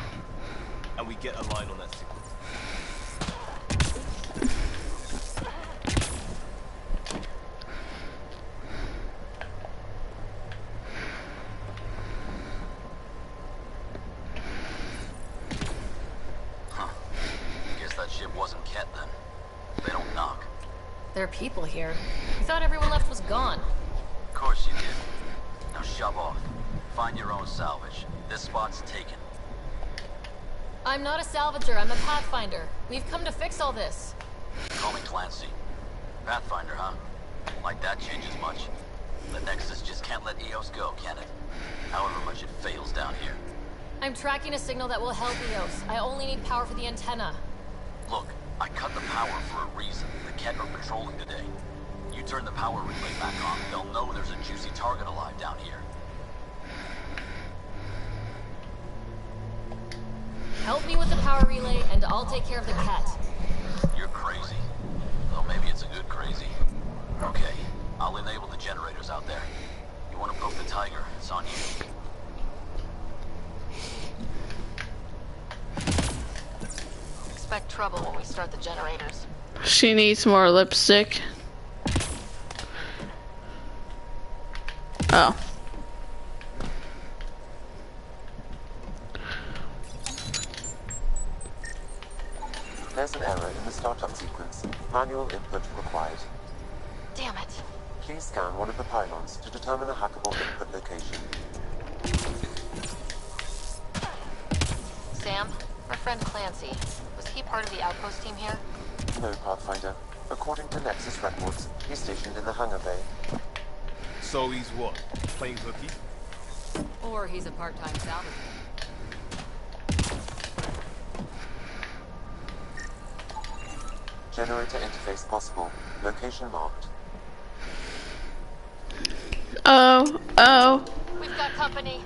And we get a line on that signal. Guess that ship wasn't Ket then. They don't knock. There are people here. We thought everyone left was gone. Of course you did. Now shove off. Find your own salvage. This spot's taken. I'm not a salvager, I'm a pathfinder. We've come to fix all this. Call me Clancy. Pathfinder, huh? Like that changes much. The Nexus just can't let Eos go, can it? However much it fails down here. I'm tracking a signal that will help Eos. I only need power for the antenna. Look, I cut the power for a reason. The Ket are patrolling today. You turn the power relay back on, they'll know there's a juicy target alive down here. Help me with the power relay, and I'll take care of the cat. You're crazy. Though maybe it's a good crazy. Okay, I'll enable the generators out there. You want to poke the tiger, it's on you. Expect trouble when we start the generators. She needs more lipstick. Oh. There's an error in the startup sequence. Manual input required. Damn it. Please scan one of the pylons to determine a hackable input location. Sam, our friend Clancy, was he part of the outpost team here? No, Pathfinder. According to Nexus records, he's stationed in the hangar bay. So he's what? Playing hooky? Or he's a part-time salvager. Generator interface possible. Location marked. Oh. We've got company.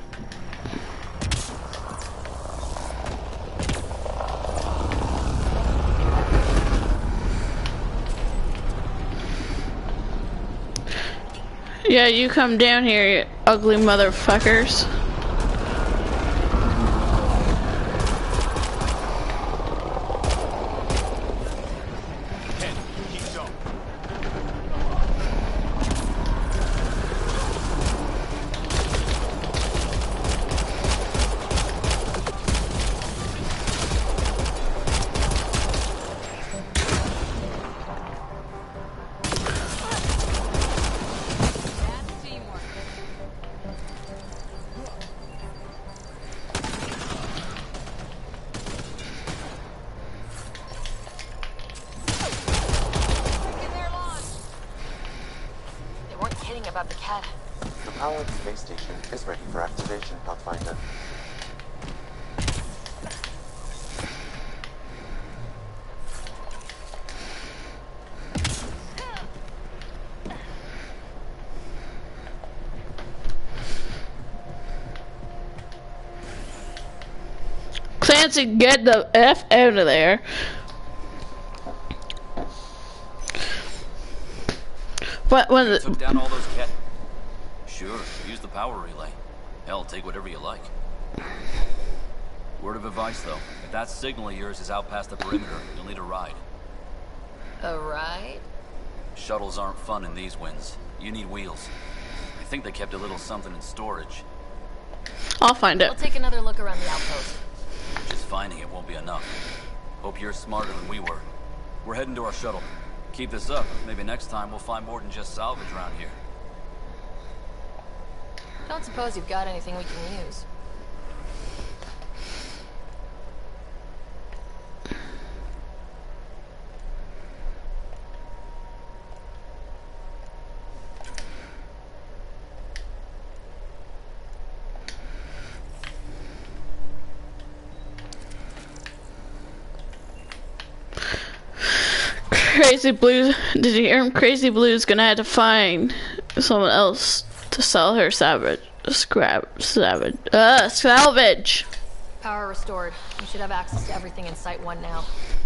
Yeah, you come down here, you ugly motherfuckers. powered space station is ready for activation, Pathfinder. Clancy, get the F out of there. What when you took down all those cat? Sure, use the power relay. Hell, take whatever you like. Word of advice, though. If that signal of yours is out past the perimeter, you'll need a ride. A ride? Shuttles aren't fun in these winds. You need wheels. I think they kept a little something in storage. I'll find it. I'll take another look around the outpost. Just finding it won't be enough. Hope you're smarter than we were. We're heading to our shuttle. Keep this up. Maybe next time we'll find more than just salvage around here. Don't suppose you've got anything we can use. Crazy Blue, did you hear him? Crazy Blue's gonna have to find someone else to sell her salvage. Salvage. Power restored. We should have access to everything in Site 1 now.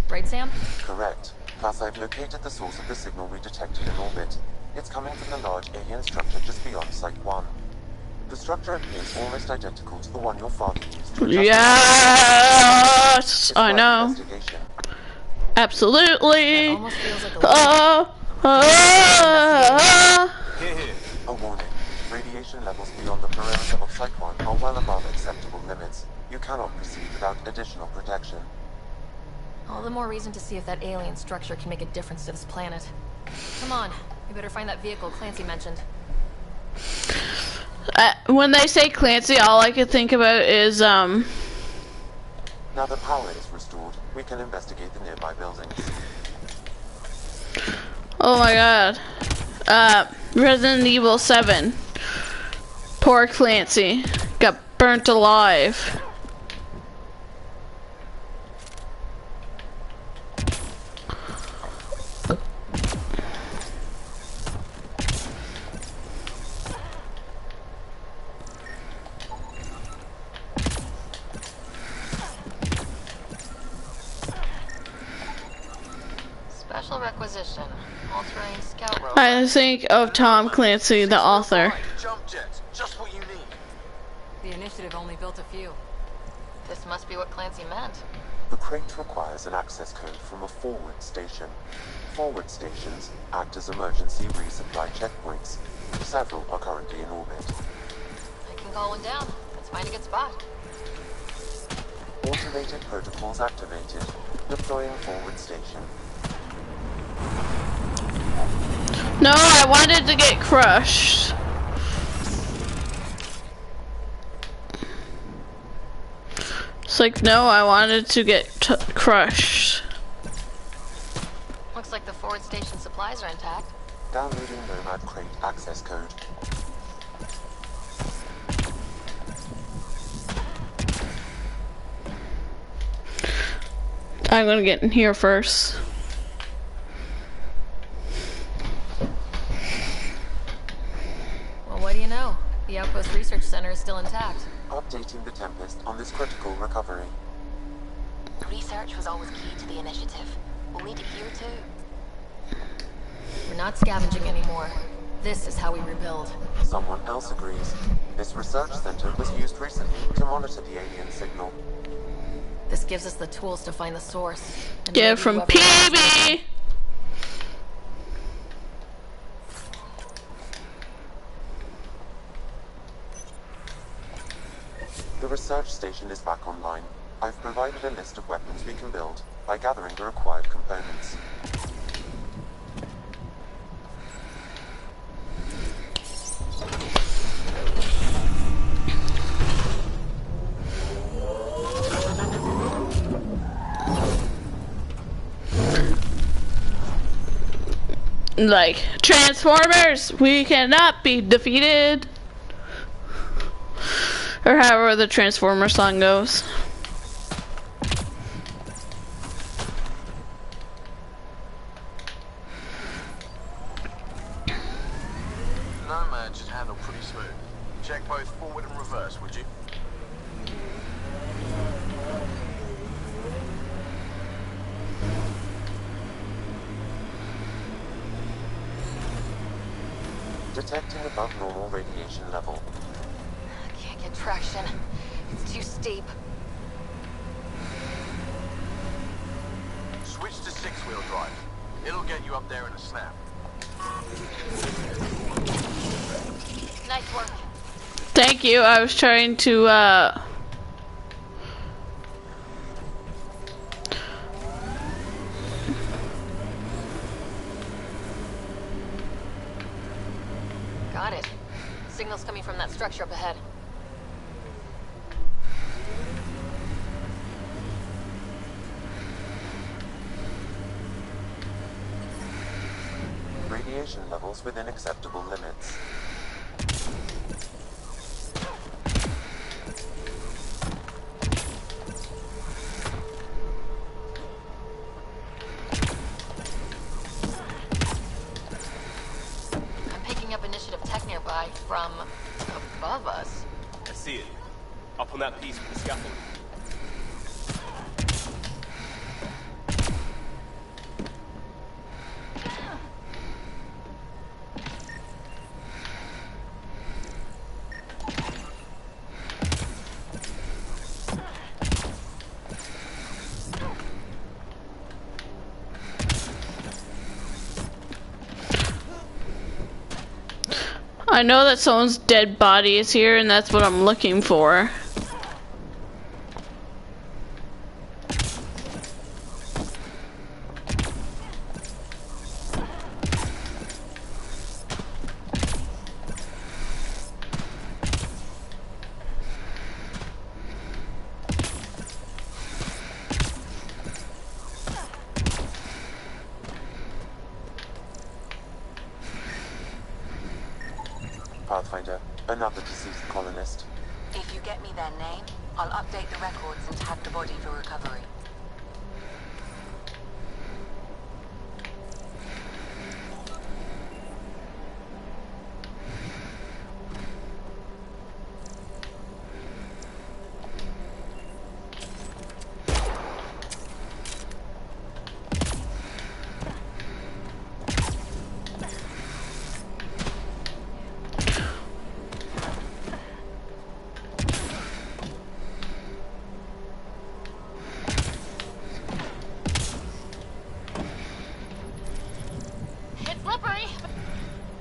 Right, Sam? Correct. Plus, I've located the source of the signal we detected in orbit. It's coming from the large alien structure just beyond Site 1. The structure appears almost identical to the one your father used to adjust. Yes, I know. Absolutely. A warning. Radiation levels beyond the perimeter of Site 1 are well above acceptable limits. You cannot proceed without additional protection. All the more reason to see if that alien structure can make a difference to this planet. Come on, we better find that vehicle Clancy mentioned. When they say Clancy, all I can think about is Now the power is restored, we can investigate the nearby buildings. Oh my god. Resident Evil 7. Poor Clancy. Got burnt alive. Special requisition. All-terrain scout robot. I think of Tom Clancy, the author. Jump jets, just what you need. The initiative only built a few. This must be what Clancy meant. The crate requires an access code from a forward station. Forward stations act as emergency resupply checkpoints. Several are currently in orbit. I can call one down. Let's find a good spot. Automated protocols activated. Deploying forward station. No, I wanted to get crushed. It's like, no, I wanted to get crushed. Looks like the forward station supplies are intact. Downloading Nomad crate access code. I'm gonna get in here first. Well, what do you know? The Outpost Research Center is still intact. Updating the Tempest on this critical recovery. Research was always key to the initiative. We'll need it here too. We're not scavenging anymore. This is how we rebuild. Someone else agrees. This research center was used recently to monitor the alien signal. This gives us the tools to find the source. Get it from PB! The research station is back online. I've provided a list of weapons we can build by gathering the required components. Like, Transformers, we cannot be defeated. Or however the Transformer song goes. Nomad should handle pretty smooth. Check both forward and reverse, would you? Detecting above normal radiation level. I can't get traction. It's too steep. Switch to six-wheel drive. It'll get you up there in a snap. Nice work. Thank you. I was trying to, Got it. Signal's coming from that structure up ahead. Radiation levels within acceptable limits. I'm picking up initiative tech nearby from above us. I see it. Up on that piece with the scaffolding. I know that someone's dead body is here, and that's what I'm looking for. Pathfinder, another deceased colonist. If you get me their name, I'll update the records and tag the body for recovery.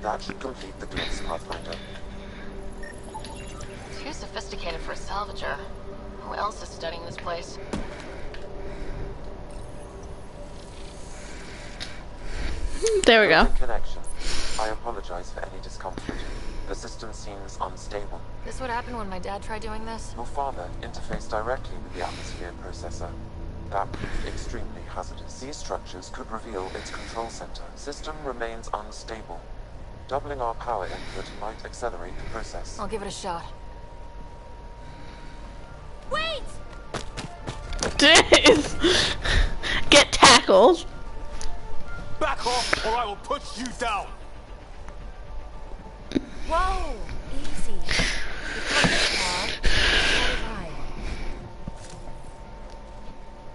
That should complete the glimpse, Pathfinder. Too sophisticated for a salvager. Who else is studying this place? There we go. Connection. I apologize for any discomfort. The system seems unstable. This would happen when my dad tried doing this? Your father interfaced directly with the atmosphere processor. That proved extremely hazardous. These structures could reveal its control center. System remains unstable. Doubling our power input might accelerate the process. I'll give it a shot. Wait! Get tackled. Back off, or I will put you down. Whoa! Easy.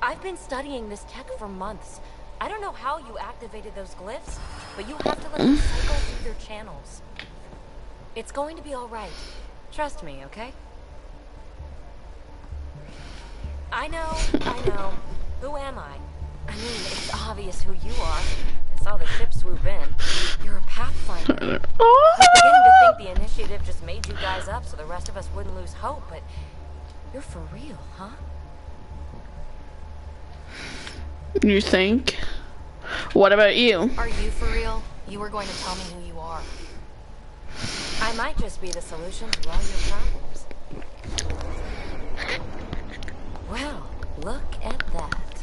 I've been studying this tech for months. I don't know how you activated those glyphs, but you have to let them cycle through their channels. It's going to be all right. Trust me, okay? I know. Who am I? I mean, it's obvious who you are. I saw the ship swoop in. You're a Pathfinder. I was beginning to think the initiative just made you guys up so the rest of us wouldn't lose hope, but you're for real, huh? You think? What about you? Are you for real? You were going to tell me who you are. I might just be the solution to all your problems. Well, look at that.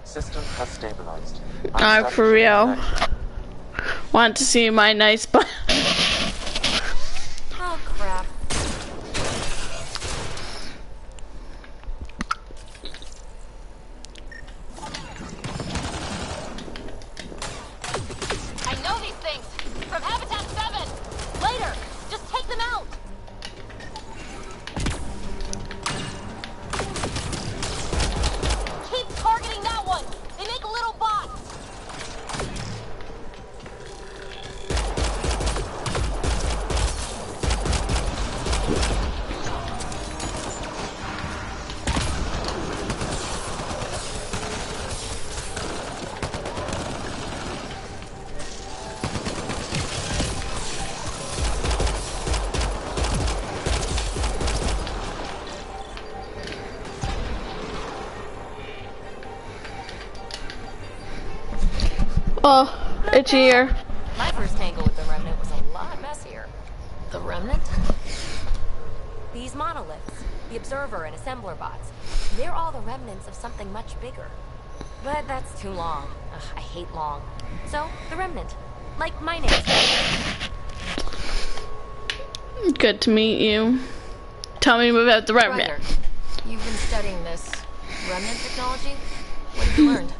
System has stabilized. I'm for real. Want to see my nice butt? Oh, crap. I know these things! From Habitat 7! Later! Just take them out! Keep targeting that one! They make little bots! Oh, it's here. My first tangle with the Remnant was a lot messier. The Remnant? These monoliths, the Observer and Assembler bots, they're all the remnants of something much bigger. But that's too long. Ugh, I hate long. So, the Remnant. Like my name. Good to meet you. Tell me about the Remnant. Ryder, you've been studying this Remnant technology? What have you learned?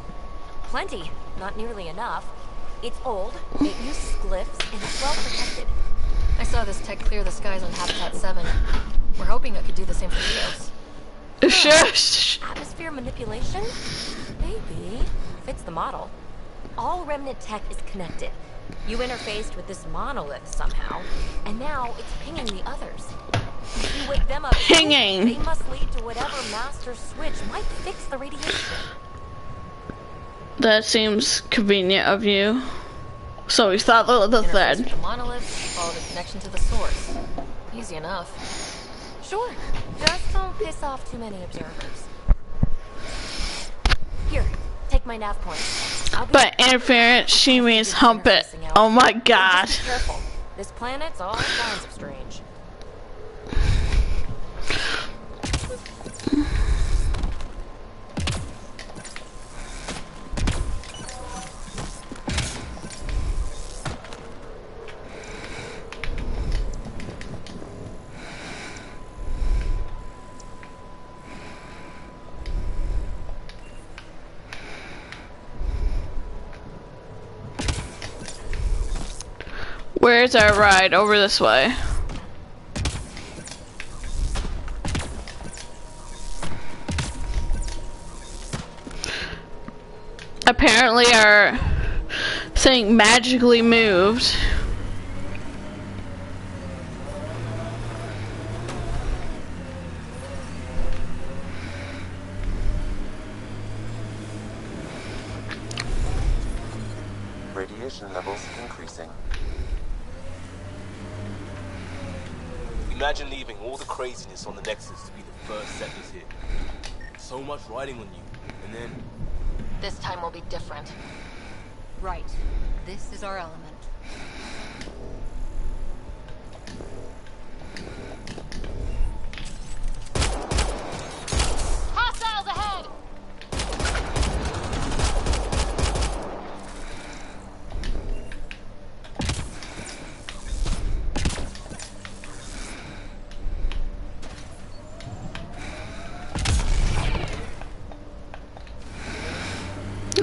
Plenty. Not nearly enough. It's old, it uses glyphs, and it's well protected. I saw this tech clear the skies on Habitat 7. We're hoping it could do the same for Eos. Shush. Atmosphere manipulation? Maybe. Fits the model. All Remnant tech is connected. You interfaced with this monolith somehow, and now it's pinging the others. If you wake them up, Pinging. they must lead to whatever master switch might fix the radiation. That seems convenient of you. So we thought the Interface thread. with the monolith, follow the connection to the source. Easy enough. Sure. Just don't piss off too many observers. Here, take my nav point. By interference, she means hump it. Oh my god. Just be careful. This planet's all kinds of strange. Where's our ride? Over this way. Apparently our thing magically moved. Radiation levels increasing. Imagine leaving all the craziness on the Nexus to be the first settlers here. So much riding on you, and then... This time will be different. Right. This is our element. Hostiles ahead!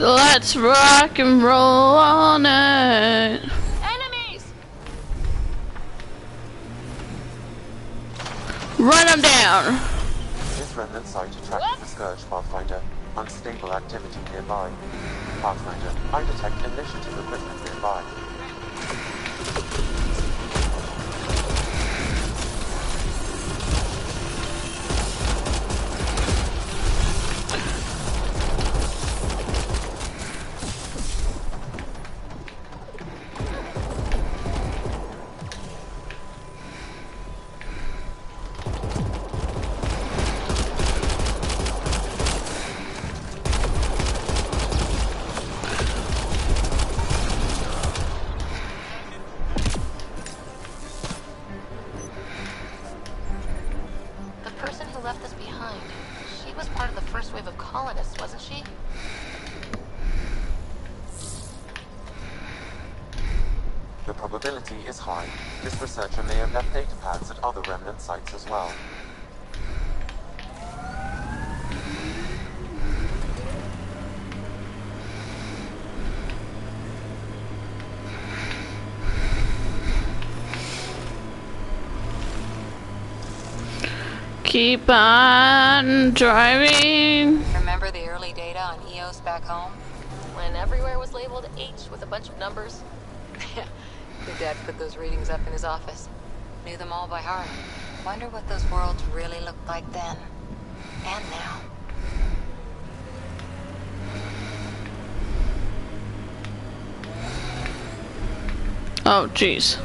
Let's rock and roll all night. Enemies! Run them down. This remnant site attracted the Scourge Pathfinder. Unstable activity nearby. Pathfinder, I detect initiative equipment nearby. colonist, wasn't she? The probability is high. This researcher may have left data pads at other remnant sites as well. Keep on driving. Remember the early data on EOS back home? When everywhere was labeled H with a bunch of numbers? Your dad put those readings up in his office. Knew them all by heart. Wonder what those worlds really looked like then. And now. Oh, jeez.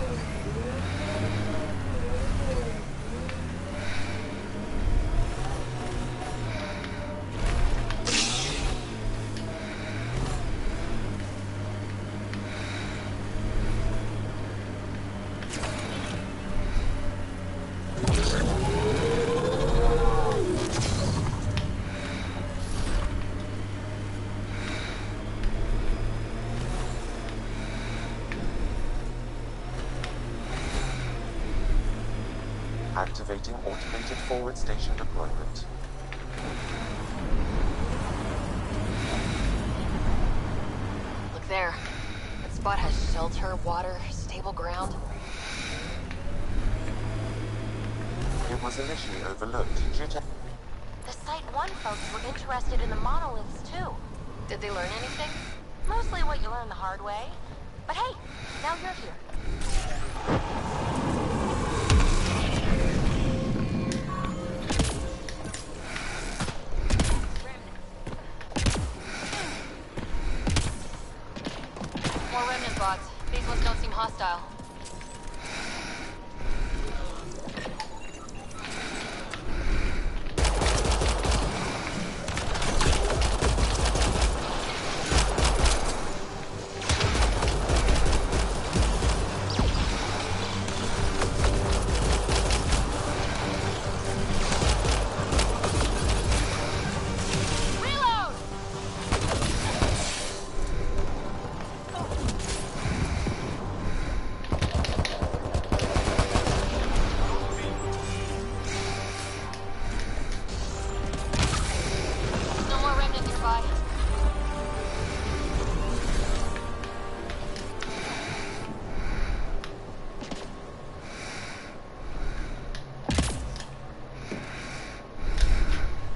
Activating automated forward station deployment. Look there. That spot has shelter, water, stable ground. It was initially overlooked due to... The Site 1 folks were interested in the monoliths, too. Did they learn anything? Mostly what you learn the hard way. But hey, now you're here. More remnant bots. These ones don't seem hostile.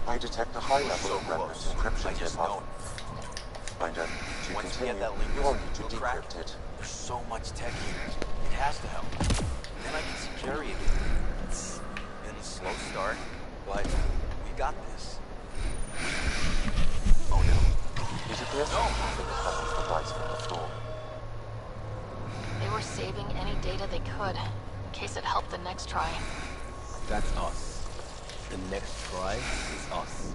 I detect a high level of remnant encryption nearby. Finder, to continue, you will need to decrypt it. There's so much tech here. It has to help. Then I can see Carrie again. It's been a slow start, but we got this. Oh no. It appears to be the device from the floor. They were saving any data they could, in case it helped the next try. That's us. The next try is us.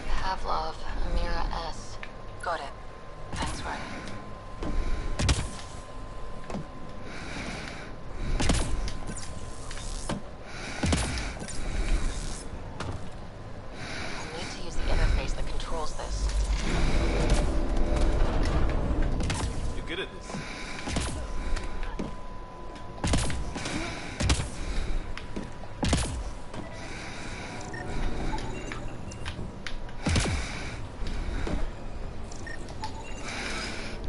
Pavlov, Amira S. Got it. Thanks, Ryan. Good at this.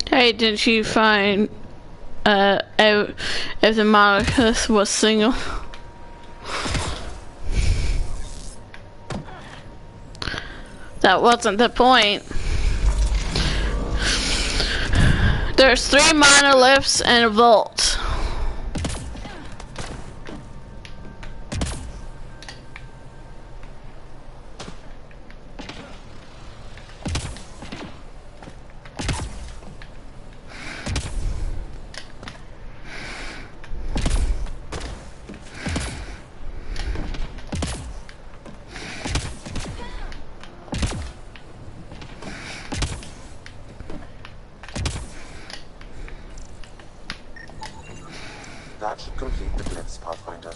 Hey, didn't you find out if the monolith was single? That wasn't the point. There's 3 monoliths and a vault. That should complete the glyphs, Pathfinder.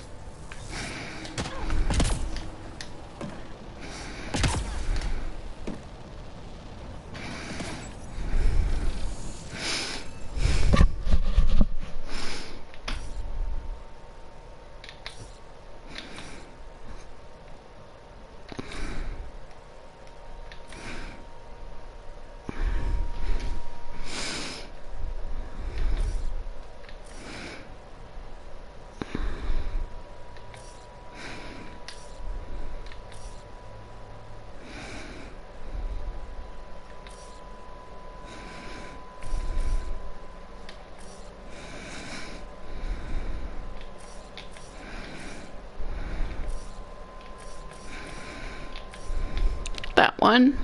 That one.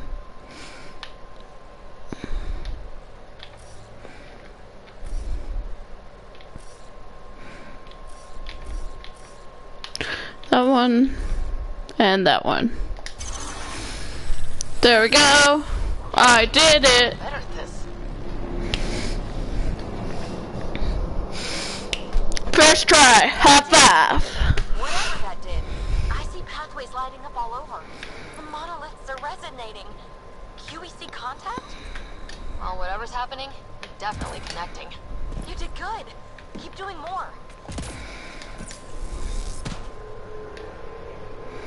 That one. And that one. There we go. I did it. First try. High five. Whatever that did, I see pathways lighting up all over. The monoliths are resonating. QEC contact? Well, whatever's happening, you're definitely connecting. You did good. Keep doing more.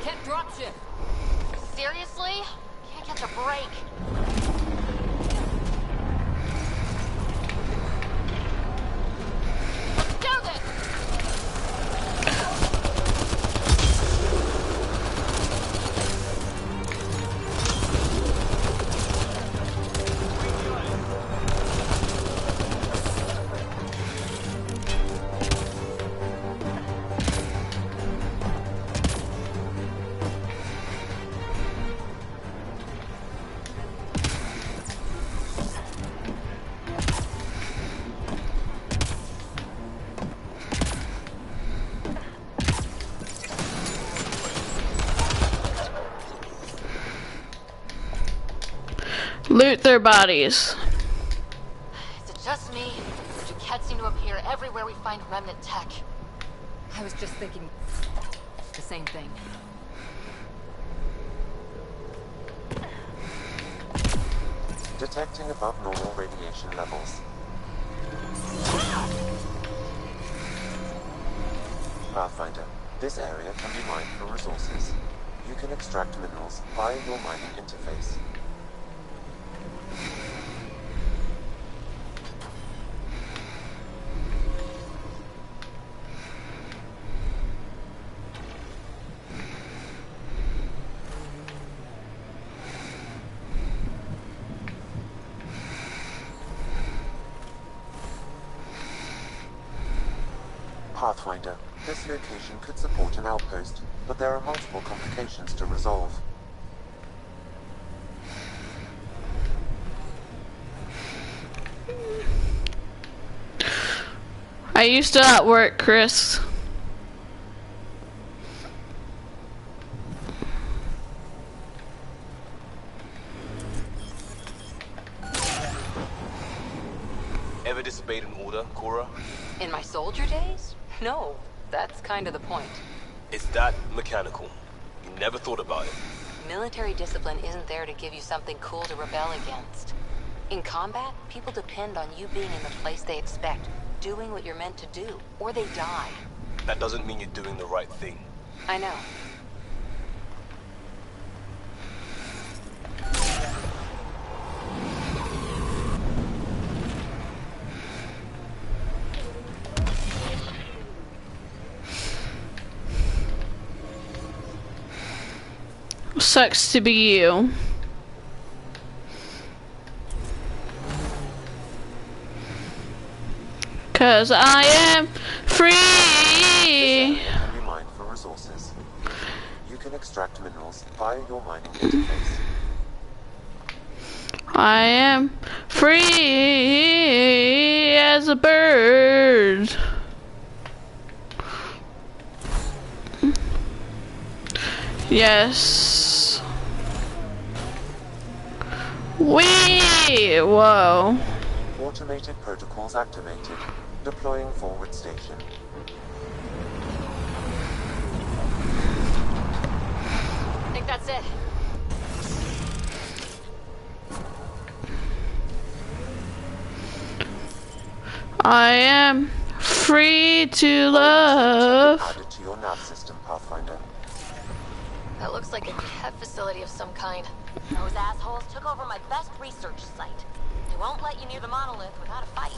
Can't dropshift. Seriously? Can't catch a break. Let's do this! Loot their bodies. Is it just me? Or do cats seem to appear everywhere we find remnant tech? I was just thinking the same thing. Detecting above normal radiation levels. Pathfinder, this area can be mined for resources. You can extract minerals via your mining interface. Pathfinder, this location could support an outpost, but there are multiple complications to resolve. I used to not work, Chris. Ever disobeyed an order, Cora? In my soldier days? No, that's kind of the point. It's that mechanical. You never thought about it. Military discipline isn't there to give you something cool to rebel against. In combat, people depend on you being in the place they expect, doing what you're meant to do, or they die. That doesn't mean you're doing the right thing. I know. Sucks to be you. Cause I am free. Can be mined for resources. You can extract minerals via your mining interface. I am free as a bird. Yes. Wee! Whoa. Automated protocols activated. Deploying forward station. I think that's it. I am free to love. Added to your nav system, Pathfinder. That looks like a Kev facility of some kind. Those assholes took over my best research site. They won't let you near the monolith without a fight.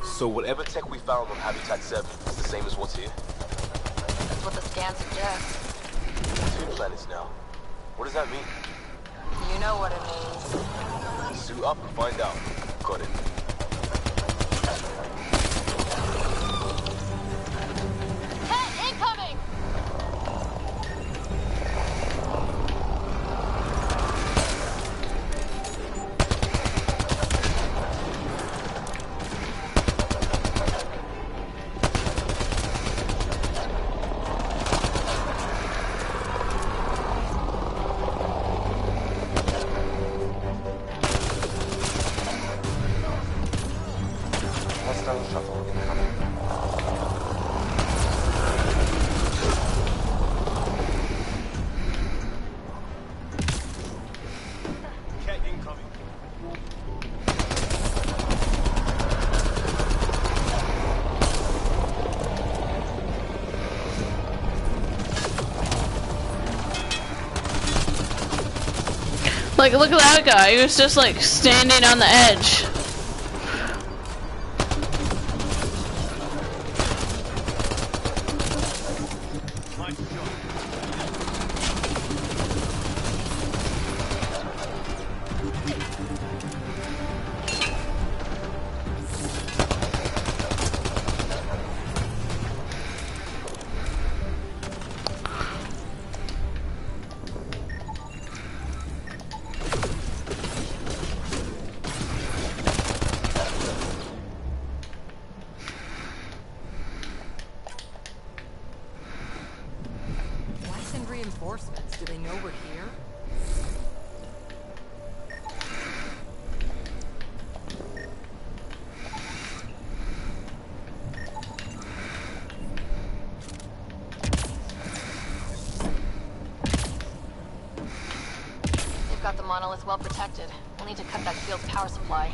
So whatever tech we found on Habitat 7 is the same as what's here? That's what the scan suggests. 2 planets now. What does that mean? You know what it means. Suit up and find out. Got it. Cat incoming! Hostile shuttle incoming. Cat incoming. Like, look at that guy. He was just like standing on the edge. Why send reinforcements? Do they know we're here? We've got the monolith well protected. We'll need to cut that field's power supply.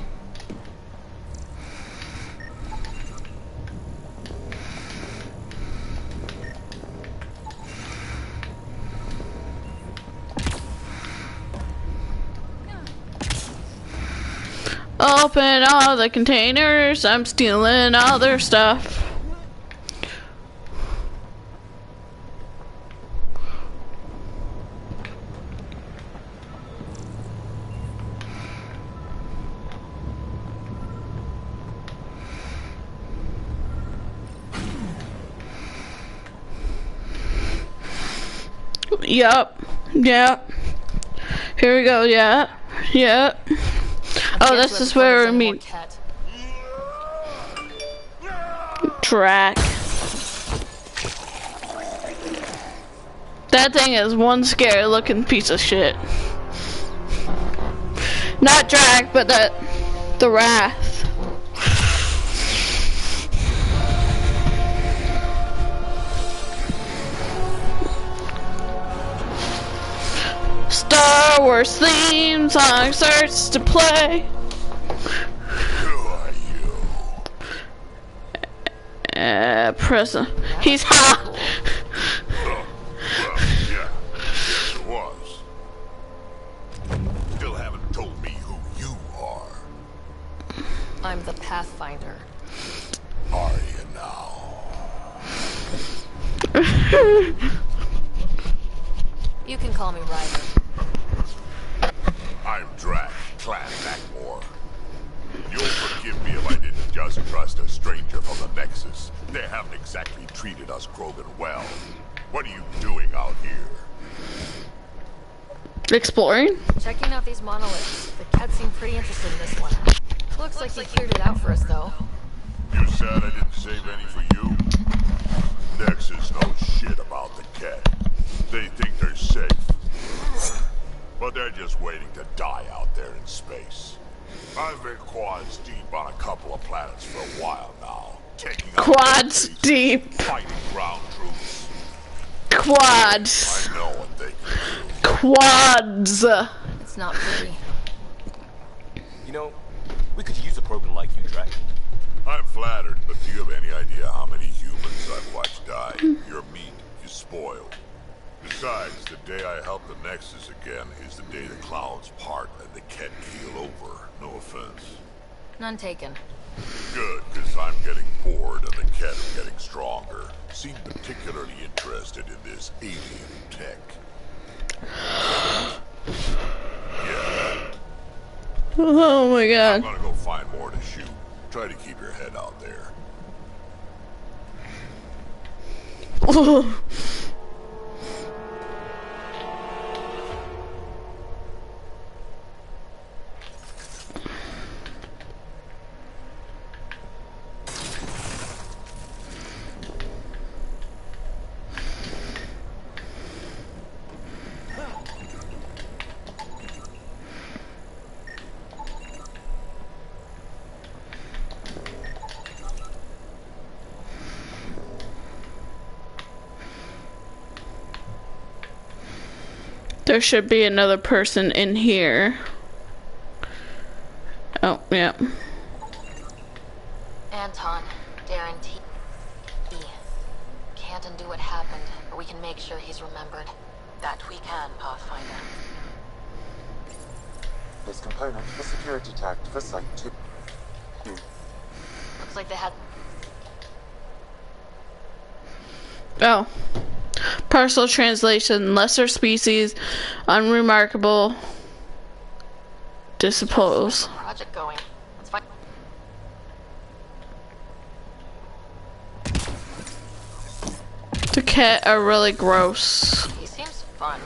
Open all the containers. I'm stealing all their stuff. Yup. Yep. Here we go. Yeah. Yep. Oh, this is where we meet Drac. That thing is one scary looking piece of shit. Not Drac, but the Wrath. Star Wars theme song starts to play. Who are you? Prison. He's hot. Oh, well, yeah. Yes, it was. Still haven't told me who you are. I'm the Pathfinder. Are you now? You can call me Ryder. I'm Drac, Clan Backmore. You'll forgive me if I didn't just trust a stranger from the Nexus. They haven't exactly treated us Krogan well. What are you doing out here? Exploring? Checking out these monoliths. The Kett seem pretty interested in this one. Looks like you cleared it out for us, though. You said I didn't save any for you? Nexus knows shit about the cat. They think they're safe. But they're just waiting to die out there in space. I've been quads deep on a couple of planets for a while now. Taking out Quads deep. Fighting ground troops. Quads. I know what they can do. Quads. It's not pretty. You know, we could use a program like you, Drac. I'm flattered, but do you have any idea how many humans I've watched die? Your meat is spoiled. Besides, the day I help the Nexus again is the day the clouds part and the Ket keel over. No offense. None taken. Good, because I'm getting bored and the Ket are getting stronger. Seem particularly interested in this alien tech. Yeah. Oh my god. I'm gonna go find more to shoot. Try to keep your head out there. There should be another person in here. Oh, yeah. Anton, Darren T. Can't undo what happened, but we can make sure he's remembered. That we can, Pathfinder. This component for security tagged for Site 2. Looks like they had... Oh. Partial translation. Lesser species. Unremarkable. Dispose. project going. Let's find... The cat are really gross. He seems fun.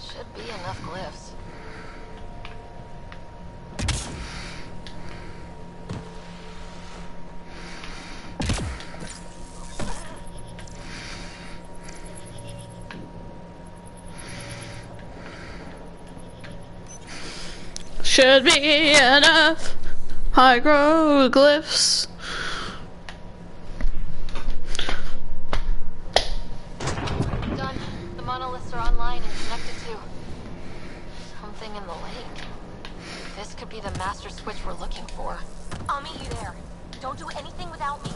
Should be enough glyphs. Should be enough hieroglyphs. Done. The monoliths are online and connected to... something in the lake. This could be the master switch we're looking for. I'll meet you there. Don't do anything without me.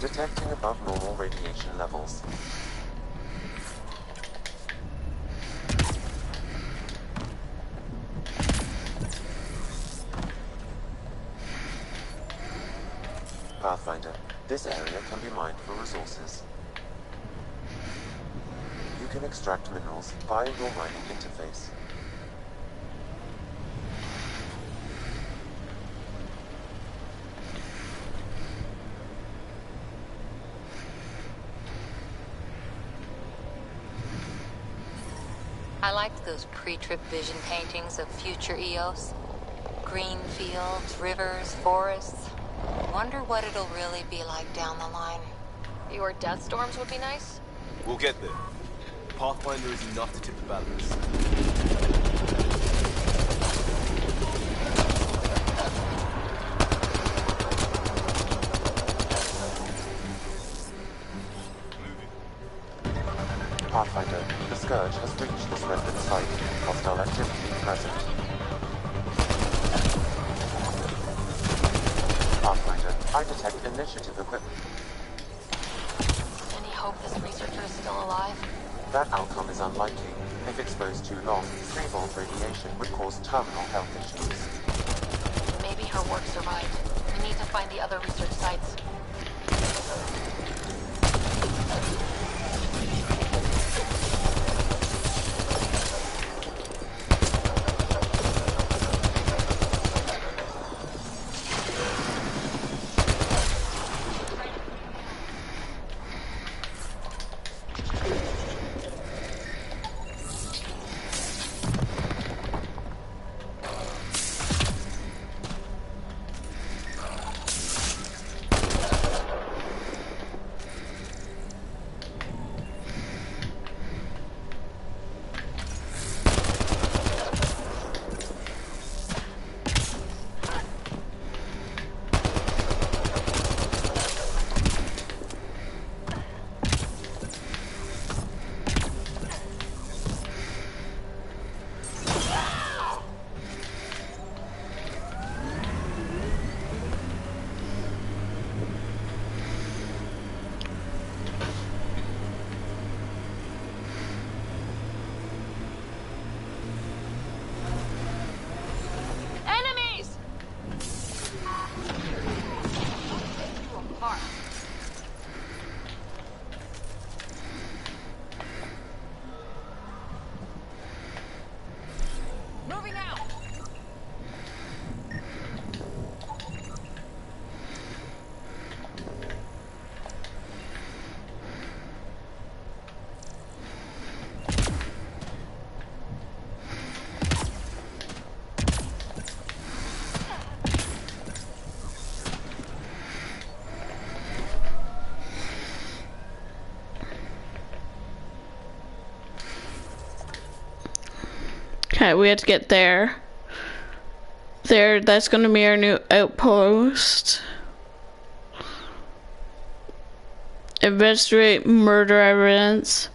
Detecting above normal radiation levels. Pathfinder, this area can be mined for resources. You can extract minerals via your mining interface. I liked those pre-trip vision paintings of future Eos. Green fields, rivers, forests. Wonder what it'll really be like down the line. Fewer death storms would be nice. We'll get there. Pathfinder is enough to tip the balance. Pathfinder, the Scourge has reached this resident site. Hostile activity present. Pathfinder, I detect initiative equipment. Any hope this researcher is still alive? That outcome is unlikely. If exposed too long, 3-volt radiation would cause terminal health issues. Maybe her work survived. We need to find the other research sites. Okay, we have to get there. That's gonna be our new outpost. Investigate murder evidence.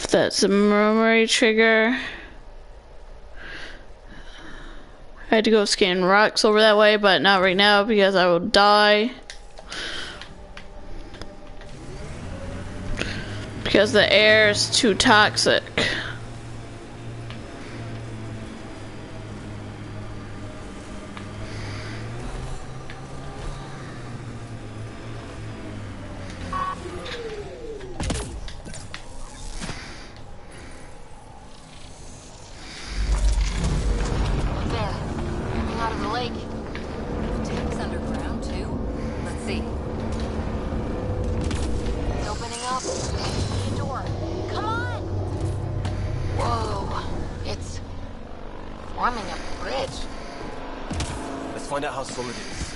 That's a memory trigger. I had to go scan rocks over that way, but not right now because I will die. Because the air is too toxic. Let's find out how solid it is.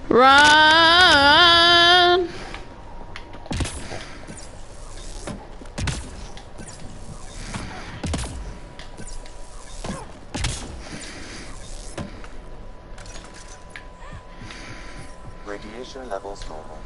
Run! Radiation levels normal.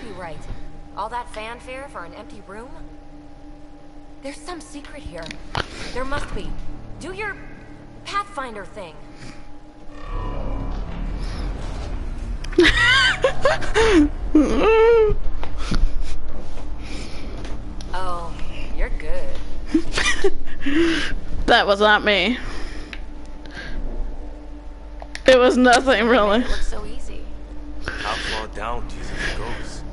you right. All that fanfare for an empty room? There's some secret here. There must be. Do your Pathfinder thing. Oh, you're good. That was not me. It was nothing really. It looks so easy. How far down do you think it goes?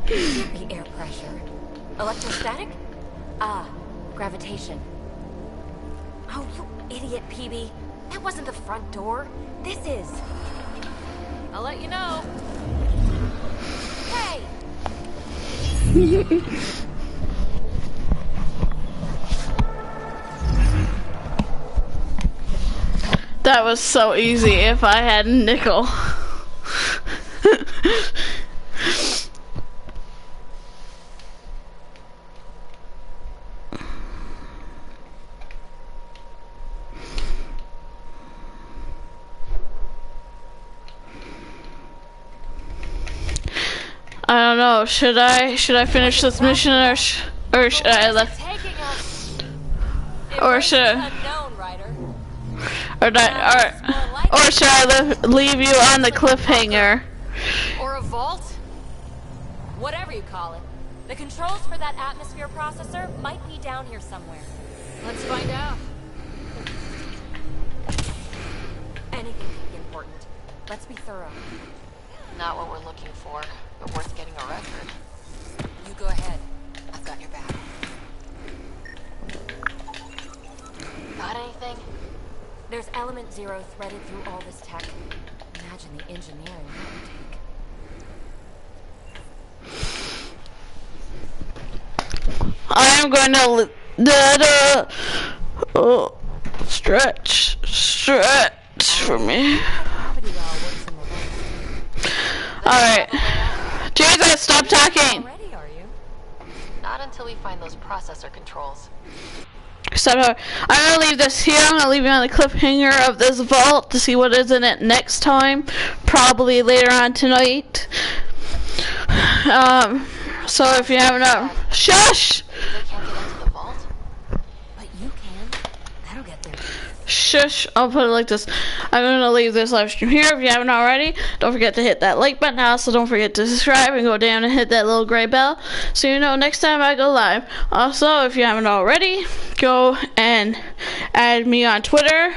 The air pressure. Electrostatic? Ah, gravitation. Oh, you idiot, PB. That wasn't the front door. This is. I'll let you know. Hey! That was so easy if I had a nickel. I don't know. Should I finish this mission or should I or should should I leave you on the cliffhanger? Or a vault? Whatever you call it. The controls for that atmosphere processor might be down here somewhere. Let's find out. Anything could be important. Let's be thorough. Not what we're looking for, but worth getting a record. You go ahead. I've got your back. Got anything? There's element 0 threaded through all this tech. Imagine the engineering that would take. I am going to stretch for me. Alright. Jesus, stop talking! Not until we find those processor controls. So I'm gonna leave this here. I'm gonna leave you on the cliffhanger of this vault to see what is in it next time. Probably later on tonight. So if you haven't shush! Shush, I'll put it like this. I'm gonna leave this live stream here. If you haven't already, don't forget to hit that like button. Also, don't forget to subscribe and go down and hit that little gray bell so you know next time I go live. Also, if you haven't already, go and add me on Twitter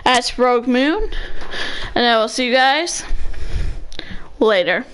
at Rogue Moon, and I will see you guys later.